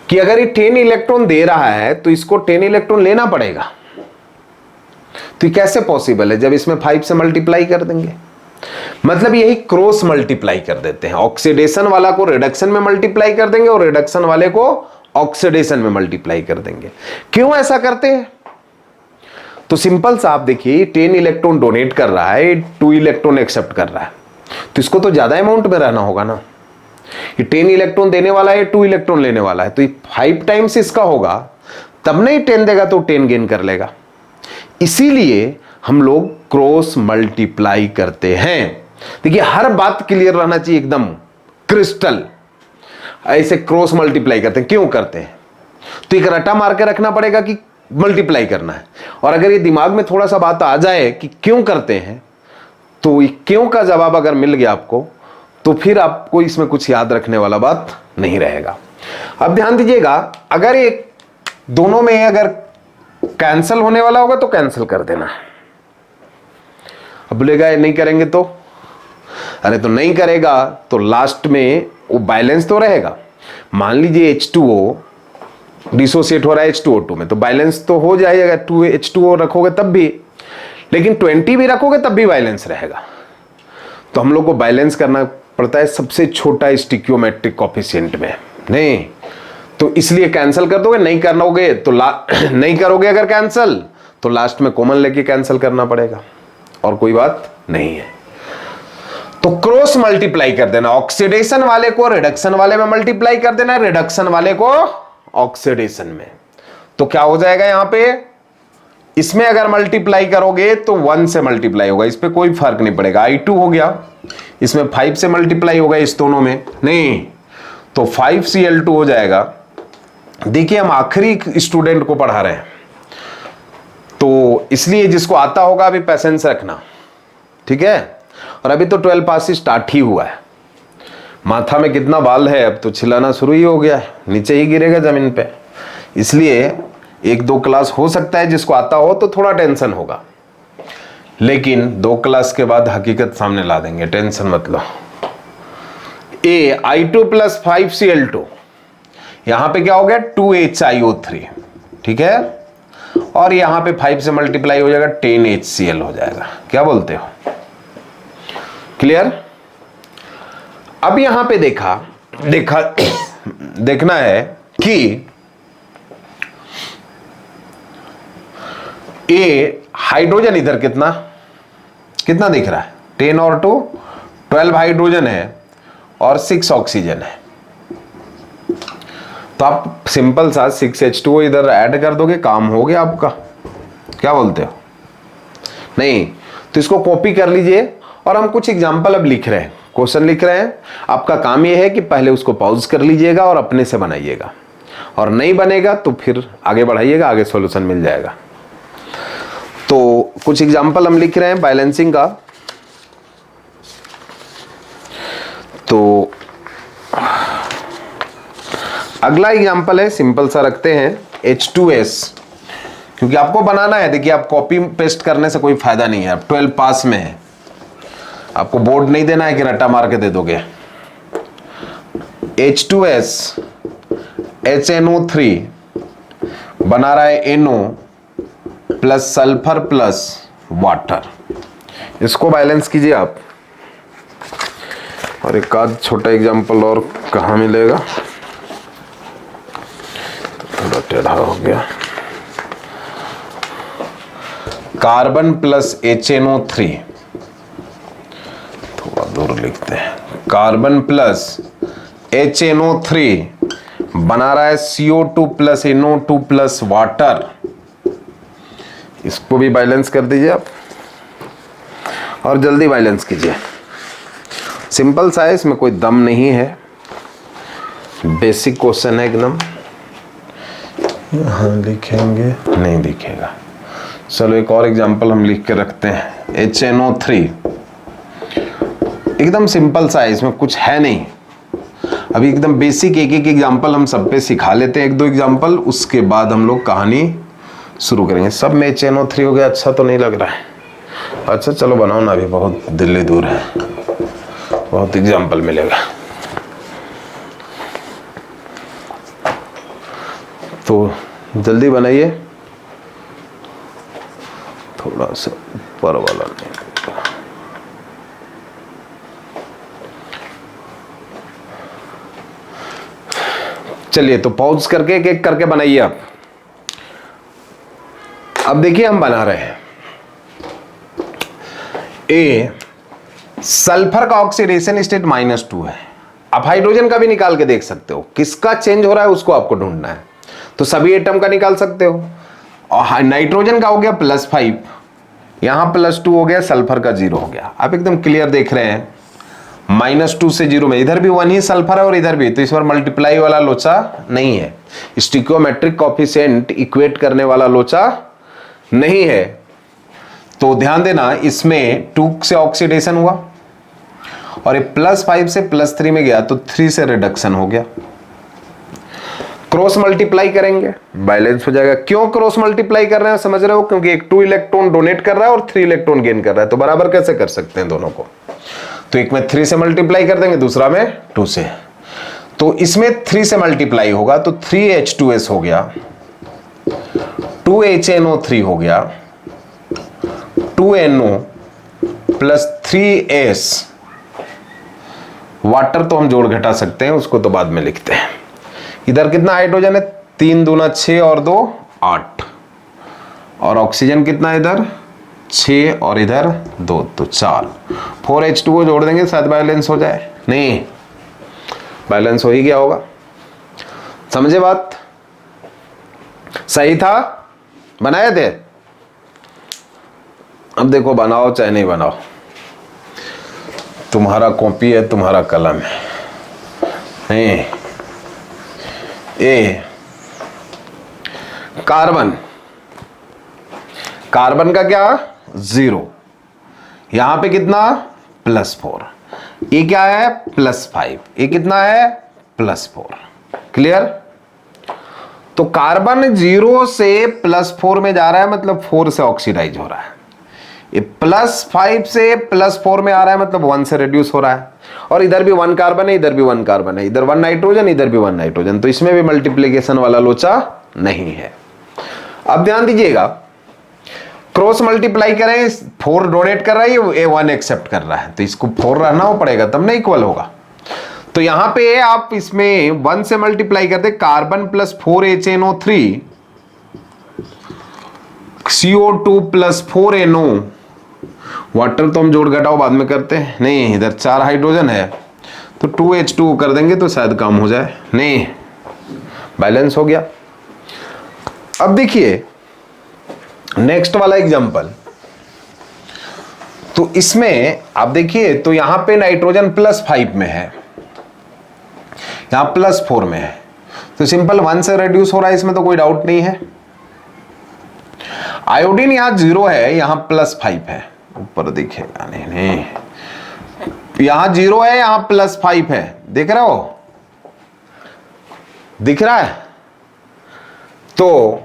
कि अगर ये 10 इलेक्ट्रॉन दे रहा है तो इसको 10 इलेक्ट्रॉन लेना पड़ेगा। तो ये कैसे पॉसिबल है जब इसमें 5 से मल्टीप्लाई कर देंगे, मतलब यही क्रॉस मल्टीप्लाई कर देते हैं। ऑक्सीडेशन वाला को रिडक्शन में मल्टीप्लाई कर देंगे और रिडक्शन वाले को ऑक्सीडेशन में मल्टीप्लाई कर देंगे। क्यों ऐसा करते हैं? तो सिंपल सा आप देखिए 10 इलेक्ट्रॉन डोनेट कर रहा है, 2 इलेक्ट्रॉन एक्सेप्ट कर रहा है, तो इसको तो ज्यादा अमाउंट में रहना होगा ना। ये 10 इलेक्ट्रॉन देने वाला है, 2 इलेक्ट्रॉन लेने वाला है, तो ये 5 टाइम्स इसका होगा, तब नहीं 10 देगा तो 10 गेन कर लेगा। इसीलिए हम लोग क्रॉस मल्टीप्लाई करते हैं। देखिए हर बात क्लियर रहना चाहिए, एकदम क्रिस्टल। ऐसे क्रॉस मल्टीप्लाई करते हैं, क्यों करते हैं? तो एक रटा मार के रखना पड़ेगा कि मल्टीप्लाई करना है, और अगर ये दिमाग में थोड़ा सा बात आ जाए कि क्यों करते हैं, तो क्यों का जवाब अगर मिल गया आपको, तो फिर आपको इसमें कुछ याद रखने वाला बात नहीं रहेगा। अब ध्यान दीजिएगा, अगर ये दोनों में अगर कैंसिल होने वाला होगा तो कैंसिल कर देना। अब बोलेगा ये नहीं करेंगे तो, अरे तो नहीं करेगा तो लास्ट में वो बैलेंस तो रहेगा। मान लीजिए H2O डिसोसिएट हो रहा है H2O2 में, तो बैलेंस तो हो जाएगा। 2 H2O रखोगे तब भी, लेकिन 20 भी रखोगे तब भी बैलेंस रहेगा। तो हम लोग को बैलेंस करना पड़ता है सबसे छोटा स्टिक्योमेट्रिक कोफिशिएंट में, नहीं तो इसलिए कैंसिल कर दोगे। नहीं करोगे तो नहीं करोगे अगर कैंसिल तो लास्ट में कॉमन लेके कैंसिल करना पड़ेगा, और कोई बात नहीं है। तो क्रॉस मल्टीप्लाई कर देना, ऑक्सीडेशन वाले को रिडक्शन वाले में मल्टीप्लाई कर देना, रिडक्शन वाले को ऑक्सीडेशन में। तो क्या हो जाएगा यहां पे, इसमें अगर मल्टीप्लाई करोगे तो 1 से मल्टीप्लाई होगा, इस पे कोई फर्क नहीं पड़ेगा। I2 हो गया, इसमें 5 से मल्टीप्लाई होगा, इस दोनों में नहीं तो 5Cl2 हो जाएगा। देखिए हम आखिरी स्टूडेंट को पढ़ा रहे हैं, तो इसलिए जिसको आता होगा अभी पेशेंस रखना, ठीक है। और अभी तो 12 पास ही स्टार्ट ही हुआ है, माथा में कितना बाल है, अब तो छिलाना शुरू ही हो गया है, नीचे ही गिरेगा जमीन पे। इसलिए 1-2 क्लास हो सकता है जिसको आता हो तो थोड़ा टेंशन होगा, लेकिन 2 क्लास के बाद हकीकत सामने ला देंगे, टेंशन मत लो। I2 + 5Cl2, यहां पे क्या हो गया 2HiO3, ठीक है। और यहां पे 5 से मल्टीप्लाई हो जाएगा 10HCl हो जाएगा। क्या बोलते हो, क्लियर। अब यहां पे देखना है कि ए हाइड्रोजन इधर कितना दिख रहा है, 10 और 2 12 हाइड्रोजन है और 6 ऑक्सीजन है। तो आप सिंपल सा 6H2O इधर ऐड कर दोगे, काम हो गया आपका। क्या बोलते हो, नहीं तो इसको कॉपी कर लीजिए। और हम कुछ एग्जाम्पल अब लिख रहे हैं, क्वेश्चन लिख रहे हैं। आपका काम यह है कि पहले उसको पॉज कर लीजिएगा और अपने से बनाइएगा, और नहीं बनेगा तो फिर आगे बढ़ाइएगा, आगे सॉल्यूशन मिल जाएगा। तो कुछ एग्जाम्पल हम लिख रहे हैं बैलेंसिंग का। तो अगला एग्जाम्पल है, सिंपल सा रखते हैं, H2S, क्योंकि आपको बनाना है। देखिए आप कॉपी पेस्ट करने से कोई फायदा नहीं है, आप 12 पास में है, आपको बोर्ड नहीं देना है कि रट्टा मार के दे दोगे। H2S HNO3 बना रहा है NO plus sulphur plus water. इसको बैलेंस कीजिए आप। और एक आध छोटा एग्जाम्पल और कहाँ मिलेगा, तो थोड़ा टेढ़ा हो गया। कार्बन प्लस HNO3, थोड़ा दूर लिखते हैं, कार्बन प्लस HNO3 बना रहा है CO2 plus NO2 plus water. इसको भी बैलेंस कर दीजिए आप और जल्दी बैलेंस कीजिए। सिंपल सा है, इसमें कोई दम नहीं है, बेसिक क्वेश्चन है एकदम। यहाँ लिखेंगे, नहीं दिखेगा। चलो एक और एग्जांपल हम लिख के रखते हैं, HNO3 एकदम सिंपल सा है, इसमें कुछ है नहीं। अभी एकदम बेसिक एक एग्जांपल हम सब पे सिखा लेते हैं, 1-2 एग्जांपल, उसके बाद हम लोग कहानी शुरू करेंगे। सब में HNO3 हो गया, अच्छा तो नहीं लग रहा है। अच्छा चलो बनाओ ना, अभी बहुत दिल्ली दूर है, बहुत एग्जाम्पल मिलेगा। तो जल्दी बनाइए, थोड़ा सा ऊपर वाला नहीं। चलिए तो पॉज करके एक एक करके बनाइए आप। अब देखिए हम बना रहे हैं, ए सल्फर का ऑक्सीडेशन स्टेट -2 है। आप हाइड्रोजन का भी निकाल के देख सकते हो, किसका चेंज हो रहा है उसको आपको ढूंढना है। तो सभी एटम का निकाल सकते हो। और नाइट्रोजन का हो गया +5, यहां +2 हो गया, सल्फर का 0 हो गया। आप एकदम क्लियर देख रहे हैं, -2 से 0 में इधर भी 1 ही सल्फर है और इधर भी, तो इस बार मल्टीप्लाई वाला लोचा नहीं है, स्टिकियोमेट्रिक कोएफिशिएंट इक्वेट करने वाला लोचा नहीं है। तो ध्यान देना, इसमें 2 से ऑक्सीडेशन हुआ और ये +5 से +3 में गया तो 3 से रिडक्शन हो गया। क्रॉस मल्टीप्लाई करेंगे, बैलेंस हो जाएगा। क्यों क्रॉस मल्टीप्लाई कर रहे हैं समझ रहे हो, क्योंकि एक 2 इलेक्ट्रॉन डोनेट कर रहा है और 3 इलेक्ट्रॉन गेन कर रहा है, तो बराबर कैसे कर सकते हैं दोनों को। तो एक में 3 से मल्टीप्लाई कर देंगे, दूसरा में 2 से। तो इसमें 3 से मल्टीप्लाई होगा तो 3H2S हो गया, 2HNO3 हो गया, 2NO प्लस 3S। वाटर तो हम जोड़ घटा सकते हैं, उसको तो बाद में लिखते हैं। इधर कितना हाइड्रोजन है, 3 दूना 6 और 2 8, और ऑक्सीजन कितना इधर 6 और इधर 2 तो 4। 4H2O जोड़ देंगे, शायद बैलेंस हो जाए। नहीं, बैलेंस हो ही गया होगा। समझे बात, सही था, बनाए थे। अब देखो बनाओ चाहे नहीं बनाओ, तुम्हारा कॉपी है, तुम्हारा कलम है। नहीं, ए कार्बन कार्बन का क्या 0, यहां पे कितना +4, ये क्या है +5, ये कितना है +4। क्लियर? तो कार्बन 0 से +4 में जा रहा है, मतलब 4 से ऑक्सीडाइज हो रहा है। ये +5 से +4 में आ रहा है, मतलब 1 से रिड्यूस हो रहा है। और इधर भी 1 कार्बन है, इधर भी 1 कार्बन है, इधर 1 नाइट्रोजन, इधर भी 1 नाइट्रोजन, तो इसमें भी मल्टीप्लीकेशन वाला लोचा नहीं है। अब ध्यान दीजिएगा, क्रॉस मल्टीप्लाई करें, 4 डोनेट कर रहा है, ये 1 एक्सेप्ट कर रहा है, तो इसको 4 रहना हो पड़ेगा, तब ना इक्वल होगा। तो यहां पे आप इसमें 1 से मल्टीप्लाई करते, carbon +4HNO3 CO2 +4NO, water तो हम जोड़ घटाओ बाद में करते हैं, नहीं इधर 4 हाइड्रोजन है तो 2H2 कर देंगे तो शायद काम हो जाए, नहीं बैलेंस हो गया। अब देखिए नेक्स्ट वाला एग्जांपल, तो इसमें आप देखिए, तो यहां पे नाइट्रोजन +5 में है, यहां +4 में है, तो सिंपल 1 से रिड्यूस हो रहा है, इसमें तो कोई डाउट नहीं है। आयोडीन यहां 0 है, यहां +5 है, ऊपर दिखेगा नहीं, यहां 0 है, यहां +5 है, देख रहे हो, दिख रहा है? तो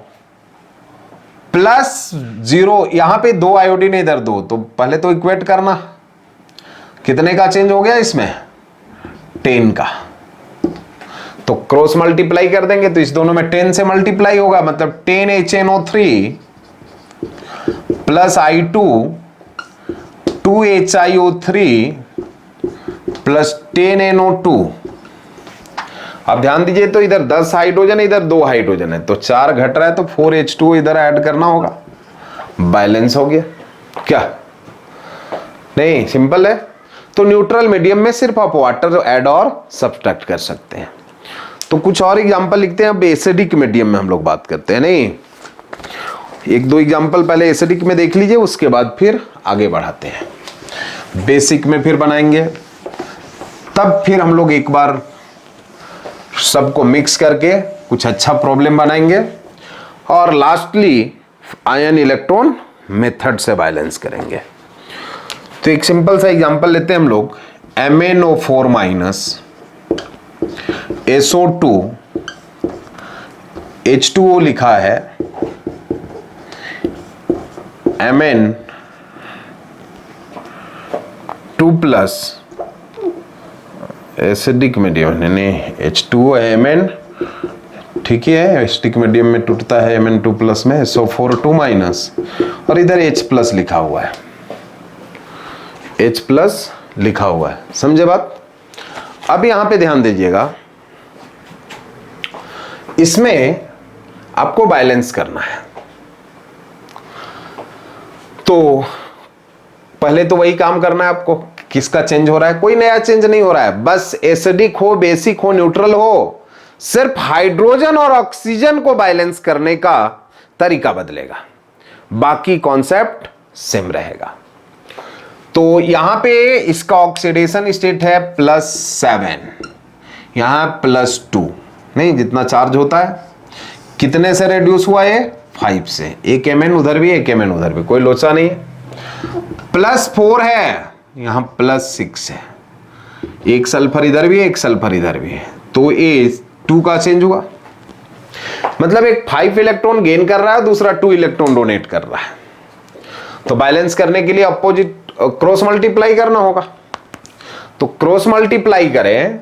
+0, यहां पे 2 आयोडीन, इधर 2, तो पहले तो इक्वेट करना, कितने का चेंज हो गया इसमें 10 का, तो क्रॉस मल्टीप्लाई कर देंगे तो इस दोनों में 10 से मल्टीप्लाई होगा, मतलब 10HNO3 + I2 2HIO3 + 10NO2। अब ध्यान दीजिए, तो इधर 10 हाइड्रोजन, इधर 2 हाइड्रोजन है, तो 4 घट रहा है, तो 4H2 इधर ऐड करना होगा, बैलेंस हो गया क्या? नहीं, सिंपल है। तो न्यूट्रल मीडियम में सिर्फ आप वाटर ऐड और सब्सट्रैक्ट कर सकते हैं। तो कुछ और एग्जांपल लिखते हैं, अब एसिडिक मीडियम में हम लोग बात करते हैं। नहीं, 1-2 एग्जांपल पहले एसिडिक में देख लीजिए, उसके बाद फिर आगे बढ़ाते हैं। बेसिक में फिर बनाएंगे, तब फिर हम लोग एक बार सबको मिक्स करके कुछ अच्छा प्रॉब्लम बनाएंगे, और लास्टली आयन इलेक्ट्रॉन मेथड से बैलेंस करेंगे। तो एक सिंपल सा एग्जांपल लेते हैं हम लोग, MnO4- SO2 H2O लिखा है, Mn2+ एसिडिक मीडियम, नहीं H2O है, Mn ठीक है, एसिडिक मीडियम में टूटता है Mn2+ में, SO4 2- और इधर H+ लिखा हुआ है, H+ लिखा हुआ है, समझे बात? अब यहां पे ध्यान दीजिएगा, इसमें आपको बैलेंस करना है, तो पहले तो वही काम करना है आपको। किसका चेंज हो रहा है? कोई नया चेंज नहीं हो रहा है, बस एसिडिक हो, बेसिक हो, न्यूट्रल हो, सिर्फ हाइड्रोजन और ऑक्सीजन को बैलेंस करने का तरीका बदलेगा, बाकी कॉन्सेप्ट सेम रहेगा। तो यहां पे इसका ऑक्सीडेशन स्टेट है +7, यहां +2, नहीं जितना चार्ज होता है, कितने से रिड्यूस हुआ ये 5 से, एक Mn उधर भी, एक Mn उधर भी, कोई लोचा नहीं है। +4 है, यहां +6 है, एक सल्फर इधर भी है, एक सल्फर इधर भी है, तो ये 2 का चेंज हुआ, मतलब एक 5 इलेक्ट्रॉन गेन कर रहा है, दूसरा 2 इलेक्ट्रॉन डोनेट कर रहा है। तो बैलेंस करने के लिए अपोजिट क्रॉस मल्टीप्लाई करना होगा, तो क्रॉस मल्टीप्लाई करें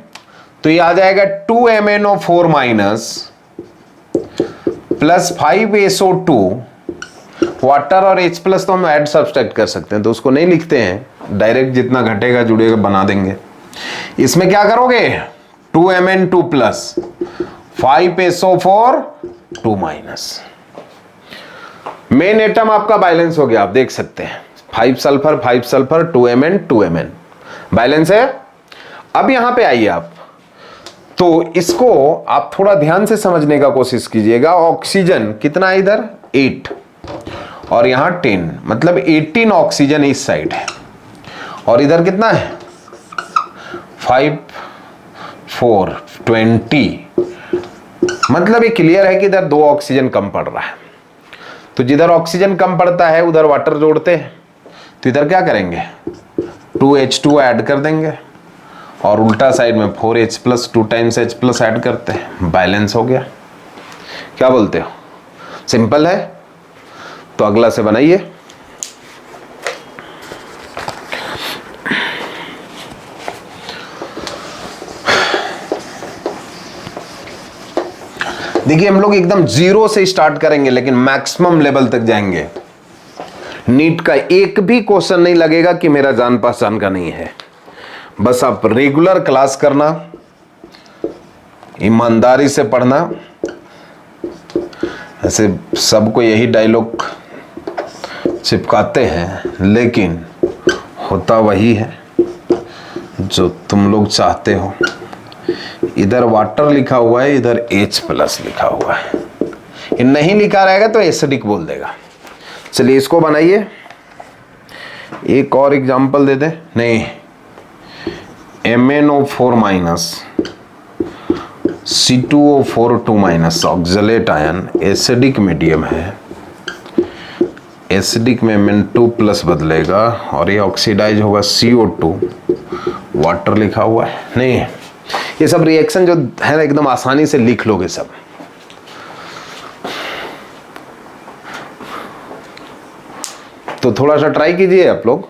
तो ये आ जाएगा 2MnO4- + 5SO2, वाटर और H+ तो हम ऐड सब्सट्रैक्ट कर सकते हैं, तो उसको नहीं लिखते हैं, डायरेक्ट जितना घटेगा जुड़ेगा बना देंगे। इसमें क्या करोगे, 2Mn2+ 5SO4 2-। मेन एटम आपका बैलेंस हो गया, आप देख सकते हैं, 5 sulphur 5 sulphur 2Mn 2Mn balance है। अब यहां पे आइए आप, तो इसको आप थोड़ा ध्यान से समझने का कोशिश कीजिएगा। ऑक्सीजन कितना है इधर 8 और यहां 10, मतलब 18 ऑक्सीजन इस साइड है, और इधर कितना है 5 4 20, मतलब ये क्लियर है कि इधर 2 ऑक्सीजन कम पड़ रहा है। तो जिधर ऑक्सीजन कम पड़ता है उधर वाटर जोड़ते हैं, तो इधर क्या करेंगे 2H2 ऐड कर देंगे और उल्टा साइड में 4H plus 2 times H plus add करते हैं, बैलेंस हो गया। क्या बोलते हो, सिंपल है। तो अगला से बनाइए। देखिए हम लोग एकदम जीरो से स्टार्ट करेंगे लेकिन मैक्सिमम लेवल तक जाएंगे। नीट का एक भी क्वेश्चन नहीं लगेगा कि मेरा जान पहचान का नहीं है। बस आप रेगुलर क्लास करना, ईमानदारी से पढ़ना। ऐसे सबको यही डायलॉग चिपकाते हैं लेकिन होता वही है जो तुम लोग चाहते हो। इधर वाटर लिखा हुआ है, इधर H प्लस लिखा हुआ है। ये नहीं लिखा रहेगा तो एसिडिक बोल देगा। चलिए इसको बनाइए। एक और एग्जांपल दे दें। नहीं, MnO4 minus C2O4 2 minus oxalate ion acidic medium है। एसिडिक में Mn2 प्लस बदलेगा और ये ऑक्सीडाइज होगा CO2, वाटर लिखा हुआ है। नहीं, ये सब रिएक्शन जो है ना एकदम आसानी से लिख लोगे सब। तो थोड़ा सा ट्राई कीजिए आप लोग,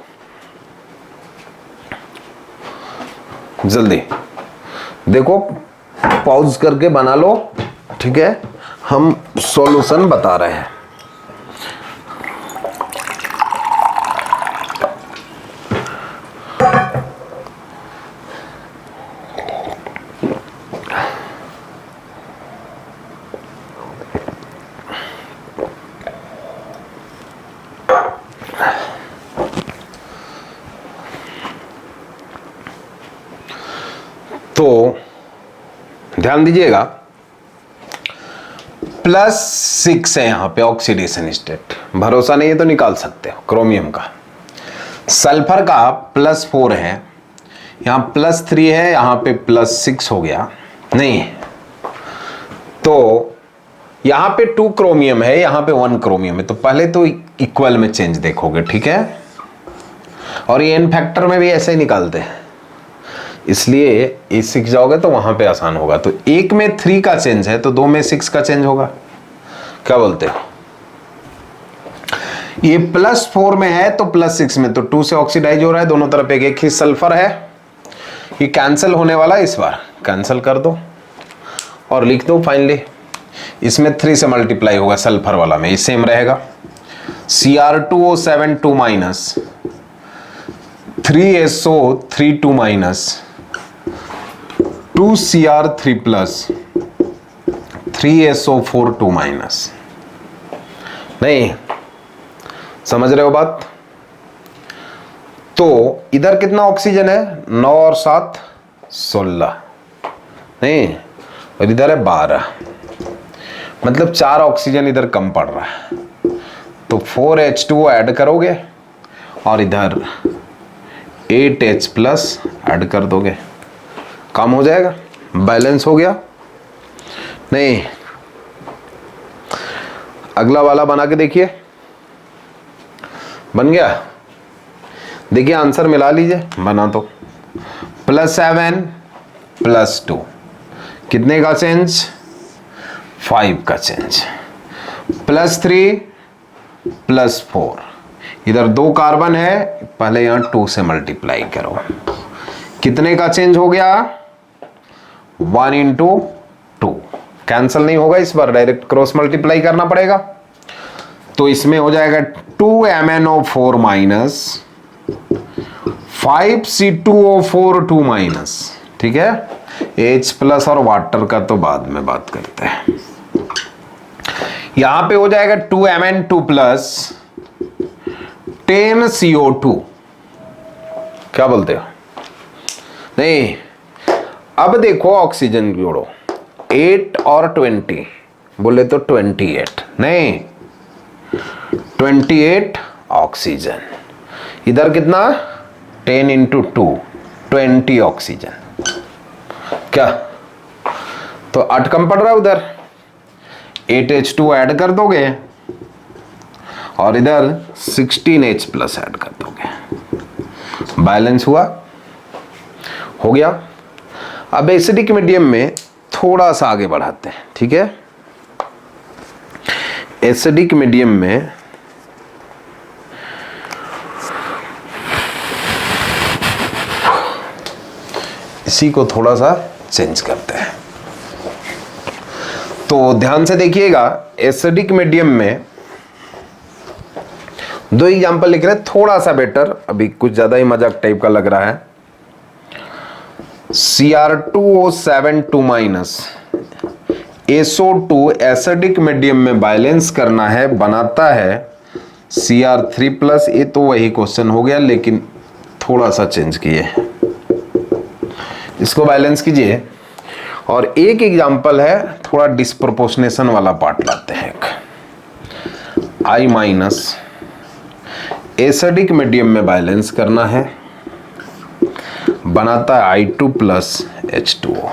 जल्दी देखो, पॉज करके बना लो, ठीक है। हम सॉल्यूशन बता रहे हैं। तो ध्यान दीजिएगा, +6 है यहां पे ऑक्सीडेशन स्टेट। भरोसा नहीं है तो निकाल सकते हो क्रोमियम का। सल्फर का +4 है, यहां +3 है, यहां पे +6 हो गया। नहीं, तो यहां पे 2 क्रोमियम है, यहां पे 1 क्रोमियम है। तो पहले तो इक्वल में चेंज देखोगे, ठीक है। और ये एन फैक्टर में भी ऐसे ही निकालते हैं, इसलिए ये सीख जाओगे तो वहां पे आसान होगा। तो एक में 3 का चेंज है तो 2 में 6 का चेंज होगा। क्या बोलते हो, ये +4 में है तो +6 में, तो 2 से ऑक्सीडाइज हो रहा है, दोनों तरफ एक एक ही सल्फर है। ये कैंसिल होने वाला है, इस बार कैंसिल कर दो और लिख दो फाइनली। इसमें 3 से मल्टीप्लाई होगा सल्फर वाला में, ये सेम रहेगा। Cr2O7 2 minus 3SO3 2 minus 2Cr3 plus 3SO4 2 minus. नहीं समझ रहे हो बात। तो इधर कितना ऑक्सीजन है, 9 और 7 16, नहीं, और इधर है 12, मतलब 4 ऑक्सीजन इधर कम पड़ रहा है। तो 4H2O ऐड करोगे और इधर 8H प्लस ऐड कर दोगे, काम हो जाएगा, बैलेंस हो गया। नहीं, अगला वाला बना के देखिए, बन गया। देखिए आंसर मिला लीजिए, बना तो +7 +2 कितने का चेंज, 5 का चेंज, +3 +4, इधर 2 कार्बन है, पहले यहां 2 से मल्टीप्लाई करो, कितने का चेंज हो गया, 1 × 2, कैंसिल नहीं होगा इस बार, डायरेक्ट क्रॉस मल्टीप्लाई करना पड़ेगा। तो इसमें हो जाएगा 2MnO4 माइनस 5C2O4 2 माइनस, ठीक है। H प्लस और वाटर का तो बाद में बात करते हैं। यहां पे हो जाएगा 2Mn2 प्लस 10CO2, क्या बोलते हो। नहीं, अब देखो ऑक्सीजन जोड़ो, 8 और 20 बोले तो 28, नहीं 28 ऑक्सीजन, इधर कितना 10 × 2 20 ऑक्सीजन, क्या तो 8 कम पड़ रहा है, उधर 8H2 ऐड कर दोगे और इधर 16H प्लस ऐड कर दोगे, बैलेंस हुआ, हो गया। अब एसिडिक मीडियम में थोड़ा सा आगे बढ़ाते हैं, ठीक है। एसिडिक मीडियम में इसी को थोड़ा सा चेंज करते हैं। तो ध्यान से देखिएगा, एसिडिक मीडियम में दो एग्जांपल लिख रहे हैं, थोड़ा सा बेटर, अभी कुछ ज्यादा ही मजाक टाइप का लग रहा है। Cr2O7 SO2 एसिडिक मीडियम में बैलेंस करना है, बनाता है Cr3+। ये तो वही क्वेश्चन हो गया, लेकिन थोड़ा सा चेंज किए, इसको बैलेंस कीजिए। और एक एग्जांपल है, थोड़ा डिस्प्रोपोर्शनेशन वाला पार्ट लाते हैं। I- एसिडिक मीडियम में बैलेंस करना है, बनाता है I2+ H2O।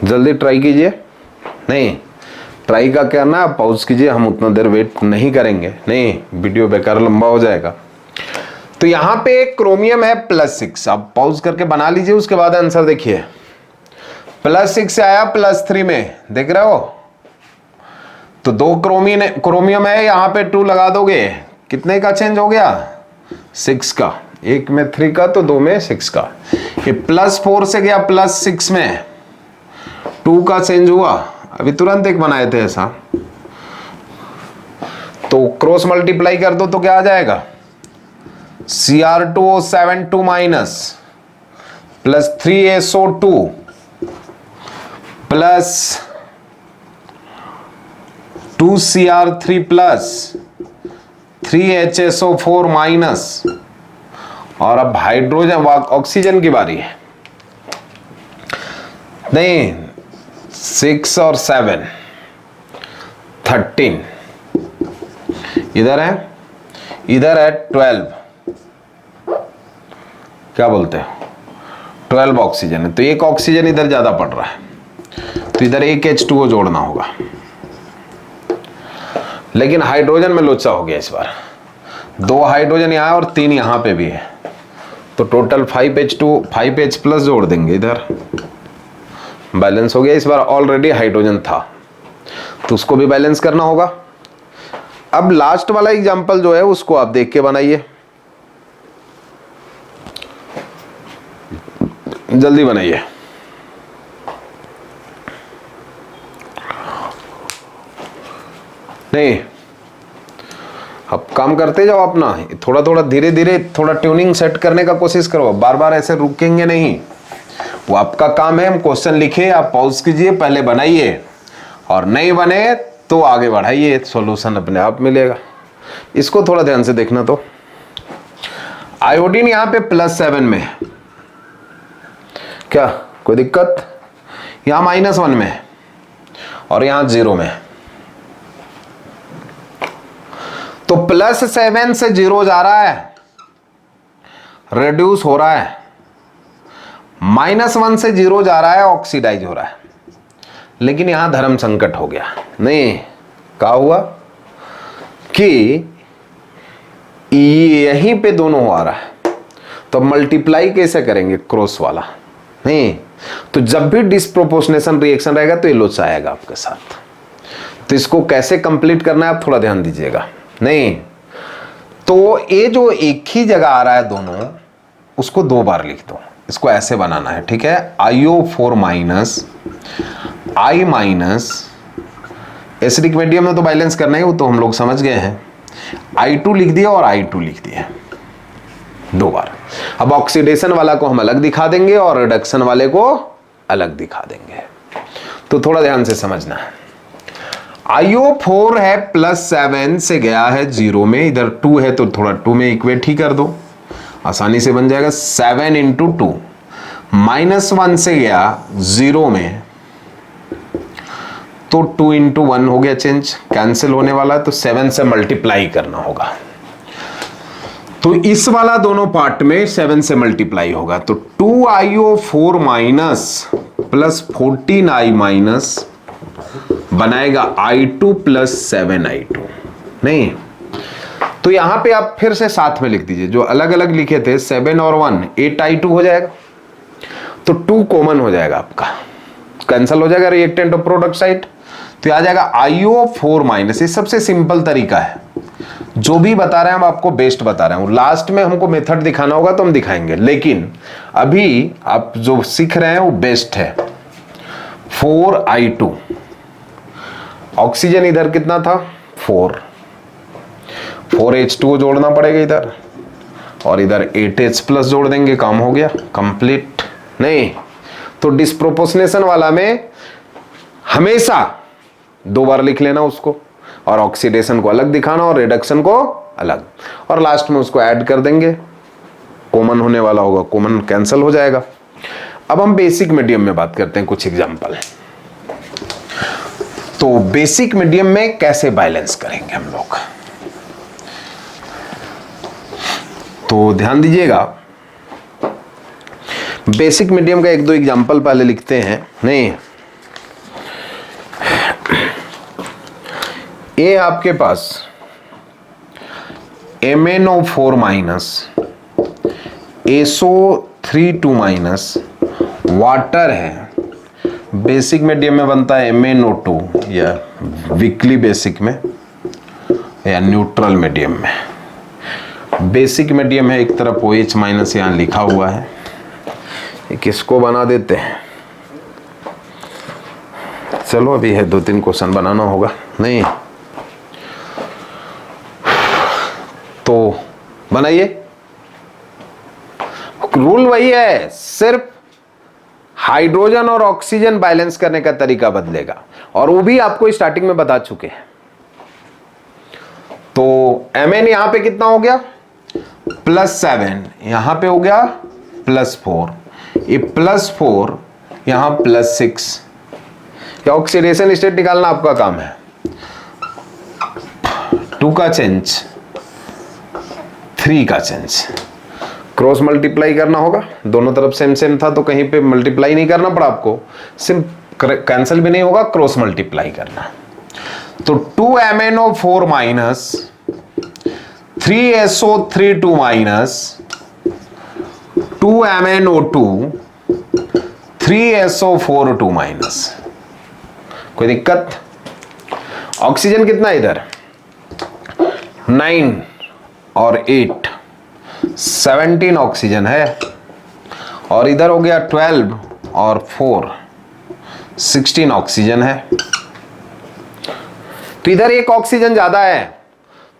जल्दी ट्राई कीजिए। नहीं, ट्राई का करना, आप पॉज कीजिए, हम उतना देर वेट नहीं करेंगे, नहीं वीडियो बेकार लंबा हो जाएगा। तो यहां पे क्रोमियम है +6, आप पॉज करके बना लीजिए, उसके बाद आंसर देखिए। +6 से आया +3 में, देख रहे हो, तो 2 क्रोमियम है, यहां पे 2 लगा दोगे, कितने का चेंज हो गया, 6 का। एक में 3 का तो 2 में 6 का। ये +4 से गया +6 में, 2 का चेंज हुआ, अभी तुरंत एक बनाए थे ऐसा। तो क्रॉस मल्टीप्लाई कर दो तो क्या आ जाएगा, Cr2O7 plus 3SO2 plus 2Cr3 plus 3HSO4 minus. और अब हाइड्रोजन ऑक्सीजन की बारी है। नहीं, 6 और 7 13, इधर है 12, क्या बोलते हैं, 12 ऑक्सीजन है, तो एक ऑक्सीजन इधर ज्यादा पड़ रहा है, तो इधर एक H2O जोड़ना होगा। लेकिन हाइड्रोजन में लोचा हो गया इस बार, 2 हाइड्रोजन यहां और 3 यहां पे भी है, तो टोटल 5H प्लस जोड़ देंगे, इधर बैलेंस हो गया। इस बार ऑलरेडी हाइड्रोजन था, तो उसको भी बैलेंस करना होगा। अब लास्ट वाला एग्जांपल जो है उसको आप देख के बनाइए, जल्दी बनाइए। नहीं, अब काम करते जाओ अपना, थोड़ा थोड़ा धीरे धीरे थोड़ा ट्यूनिंग सेट करने का कोशिश करो, बार बार ऐसे रुकेंगे नहीं, वो आपका काम है। हम क्वेश्चन लिखे, आप पॉज कीजिए, पहले बनाइए, और नहीं बने तो आगे बढ़ाइए, सॉल्यूशन अपने आप मिलेगा। इसको थोड़ा ध्यान से देखना। तो आयोडीन यहां पे +7 में है, क्या कोई दिक्कत, यहां -1 में है और यहां 0 में है, तो +7 से 0 जा रहा है, रिड्यूस हो रहा है, -1 से 0 जा रहा है, ऑक्सीडाइज हो रहा है। लेकिन यहां धर्म संकट हो गया। नहीं, क्या हुआ कि यहीं पे दोनों आ रहा है, तो मल्टीप्लाई कैसे करेंगे, क्रॉस वाला नहीं, तो जब भी डिस्प्रोपोर्शनेशन रिएक्शन रहेगा तो ये लोचा आएगा आपके साथ। तो इसको कैसे कंप्लीट करना है आप थोड़ा ध्यान दीजिएगा। नहीं, तो ये जो एक ही जगह आ रहा है दोनों, उसको 2 बार लिख दो, इसको ऐसे बनाना है, ठीक है। IO4- I- एसिडिक मीडियम में तो बैलेंस करना है, वो तो हम लोग समझ गए हैं। I2 लिख दिया और I2 लिख दिया 2 बार। अब ऑक्सीडेशन वाला को हम अलग दिखा देंगे और रिडक्शन वाले को अलग दिखा देंगे, तो थोड़ा ध्यान से समझना है। IO4 है +7 से गया है 0 में, इधर 2 है तो थोड़ा 2 में इक्वेट ही कर दो, आसानी से बन जाएगा। 7 × 2, -1 से गया 0 में, तो 2 × 1 हो गया चेंज, कैंसिल होने वाला है, तो 7 से मल्टीप्लाई करना होगा। तो इस वाला दोनों पार्ट में 7 से मल्टीप्लाई होगा, तो 2IO4 minus plus 14I minus बनाएगा I2 प्लस 7I2। नहीं, तो यहां पे आप फिर से साथ में लिख दीजिए, जो अलग अलग लिखे थे 7 और 1 8I2 हो जाएगा, तो 2 कॉमन हो जाएगा, आपका कैंसिल हो जाएगा रिएक्टेंट और प्रोडक्ट साइड, तो आ जाएगा IO4 माइनस। ये सबसे सिंपल तरीका है, जो भी बता रहे हैं हम आपको बेस्ट बता रहे हैं। लास्ट में हमको मेथड दिखाना होगा तो हम दिखाएंगे, लेकिन अभी आप जो सीख रहे हैं वो बेस्ट है। 4I2, ऑक्सीजन इधर कितना था 4H2 जोड़ना पड़ेगा इधर, और इधर 8H प्लस जोड़ देंगे, काम हो गया कंप्लीट। नहीं तो डिस्प्रोपोर्शनेशन वाला में हमेशा 2 बार लिख लेना उसको, और ऑक्सीडेशन को अलग दिखाना और रिडक्शन को अलग, और लास्ट में उसको ऐड कर देंगे, कॉमन होने वाला होगा, कॉमन कैंसिल हो जाएगा। अब हम बेसिक मीडियम में बात करते हैं, कुछ एग्जांपल। तो बेसिक मीडियम में कैसे बैलेंस करेंगे हम लोग, तो ध्यान दीजिएगा। बेसिक मीडियम का 1-2 एग्जांपल पहले लिखते हैं। नहीं, ये आपके पास MnO4 minus SO32 minus water है। बेसिक मीडियम में बनता है MnO2, या वीकली बेसिक में, या न्यूट्रल मीडियम में। बेसिक मीडियम है, एक तरफ OH माइनस यहाँ लिखा हुआ है, किसको बना देते हैं। चलो अभी है 2-3 क्वेश्चन बनाना होगा। नहीं तो बनाइए, रूल वही है, सिर्फ हाइड्रोजन और ऑक्सीजन बैलेंस करने का तरीका बदलेगा, और वो भी आपको स्टार्टिंग में बता चुके हैं। तो Mn यहां पे कितना हो गया +7, यहां पे हो गया +4, ये +4 यहां +6। या ऑक्सीडेशन स्टेट निकालना आपका काम है। 2 का चेंज, 3 का चेंज, क्रॉस मल्टीप्लाई करना होगा, दोनों तरफ सेम सेम था तो कहीं पे मल्टीप्लाई नहीं करना पड़ा आपको, सिम कैंसिल भी नहीं होगा, क्रॉस मल्टीप्लाई करना। तो 2MnO4 minus 3SO32 minus 2MnO2 3SO42 minus. कोई दिक्कत? ऑक्सीजन कितना इधर 9 और 8, 17 ऑक्सीजन है, और इधर हो गया 12 और 4, 16 ऑक्सीजन है। तो इधर एक ऑक्सीजन ज्यादा है,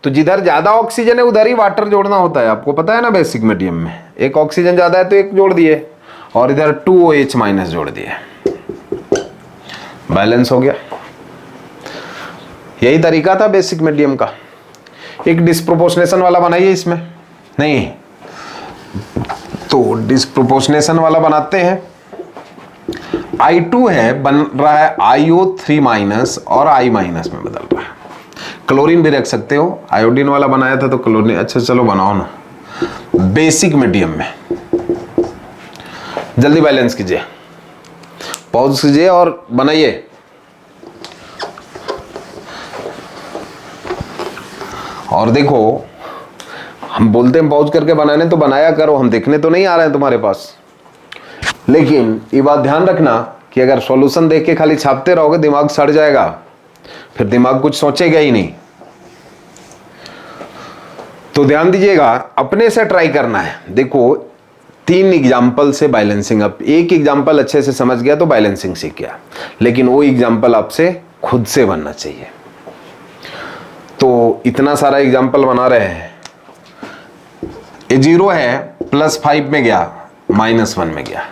तो जिधर ज्यादा ऑक्सीजन है उधर ही वाटर जोड़ना होता है, आपको पता है ना बेसिक मीडियम में। एक ऑक्सीजन ज्यादा है तो एक जोड़ दिए, और इधर 2OH माइनस जोड़ दिए, बैलेंस हो गया। यही तरीका था बेसिक मीडियम का। एक डिस्प्रोपोर्शनेशन वाला बनाइए इसमें। नहीं तो डिस्प्रोपोर्शनेशन वाला बनाते हैं। I2 है, बन रहा है IO3 माइनस और I माइनस में बदल रहा है। क्लोरीन भी रख सकते हो, आयोडीन वाला बनाया था तो क्लोरीन। अच्छा चलो बनाओ ना बेसिक मीडियम में, जल्दी बैलेंस कीजिए, पॉज कीजिए और बनाइए। और देखो हम बोलते हैं पॉज करके बनाने, तो बनाया करो, हम देखने तो नहीं आ रहे हैं तुम्हारे पास। लेकिन ये बात ध्यान रखना कि अगर सॉल्यूशन देख के खाली छापते रहोगे दिमाग सड़ जाएगा, फिर दिमाग कुछ सोचेगा ही नहीं। तो ध्यान दीजिएगा, अपने से ट्राई करना है। देखो 3 एग्जाम्पल से बैलेंसिंग, अब एक एग्जाम्पल अच्छे से समझ गया तो बैलेंसिंग सीख गया, लेकिन वो एग्जाम्पल आपसे खुद से बनना चाहिए। तो इतना सारा एग्जाम्पल बना रहे हैं, ये 0 है, +5 में गया, -1 में गया।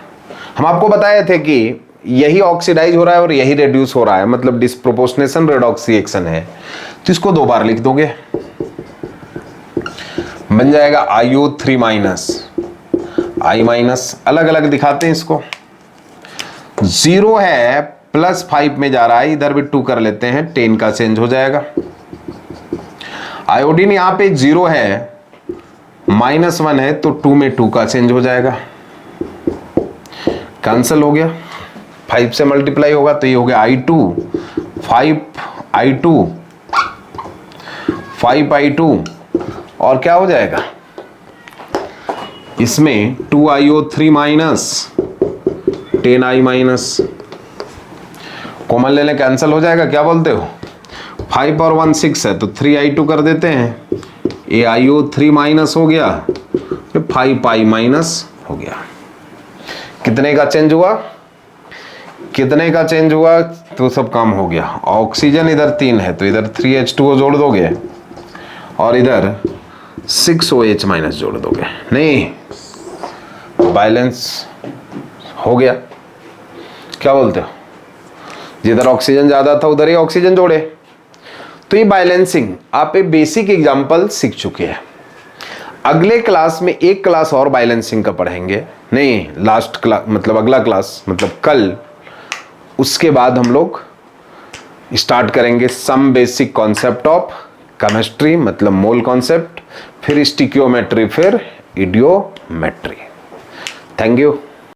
हम आपको बताए थे कि यही ऑक्सीडाइज हो रहा है और यही रिड्यूस हो रहा है, मतलब डिस्प्रोपोर्शनेशन रेडॉक्स रिएक्शन है। तो इसको 2 बार लिख दोगे, बन जाएगा IO3 माइनस I माइनस, अलग अलग दिखाते हैं इसको। 0 है, +5 में जा रहा है, इधर भी 2 कर लेते हैं, 10 का चेंज हो जाएगा। आयोडीन यहां पे 0 है, -1 है तो 2 में 2 का चेंज हो जाएगा, कैंसिल हो गया। 5 से मल्टीप्लाई होगा तो ये हो गया I2, 5I2 और क्या हो जाएगा इसमें 2IO3 minus 10I minus, common ले लें, कैंसिल हो जाएगा। क्या बोलते हो, 5 और 1 6 है तो 3I2 कर देते हैं, ये IO3 माइनस हो गया, फिर 5I माइनस हो गया। कितने का चेंज हुआ, कितने का चेंज हुआ, तो सब काम हो गया। ऑक्सीजन इधर 3 है तो इधर 3H2O जोड़ दोगे और इधर 6OH माइनस जोड़ दोगे, नहीं बैलेंस हो गया। क्या बोलते हो, जिधर ऑक्सीजन ज्यादा था उधर ही ऑक्सीजन जोड़े, तो ये बैलेंसिंग आप एक बेसिक एग्जांपल सीख चुके हैं। अगले क्लास में एक क्लास और बैलेंसिंग का पढ़ेंगे, नहीं लास्ट क्लास मतलब अगला क्लास मतलब कल, उसके बाद हम लोग स्टार्ट करेंगे some basic concept of chemistry मतलब मोल कॉन्सेप्ट, फिर स्टिकियोमेट्री, फिर इडियोमेट्री। Thank you.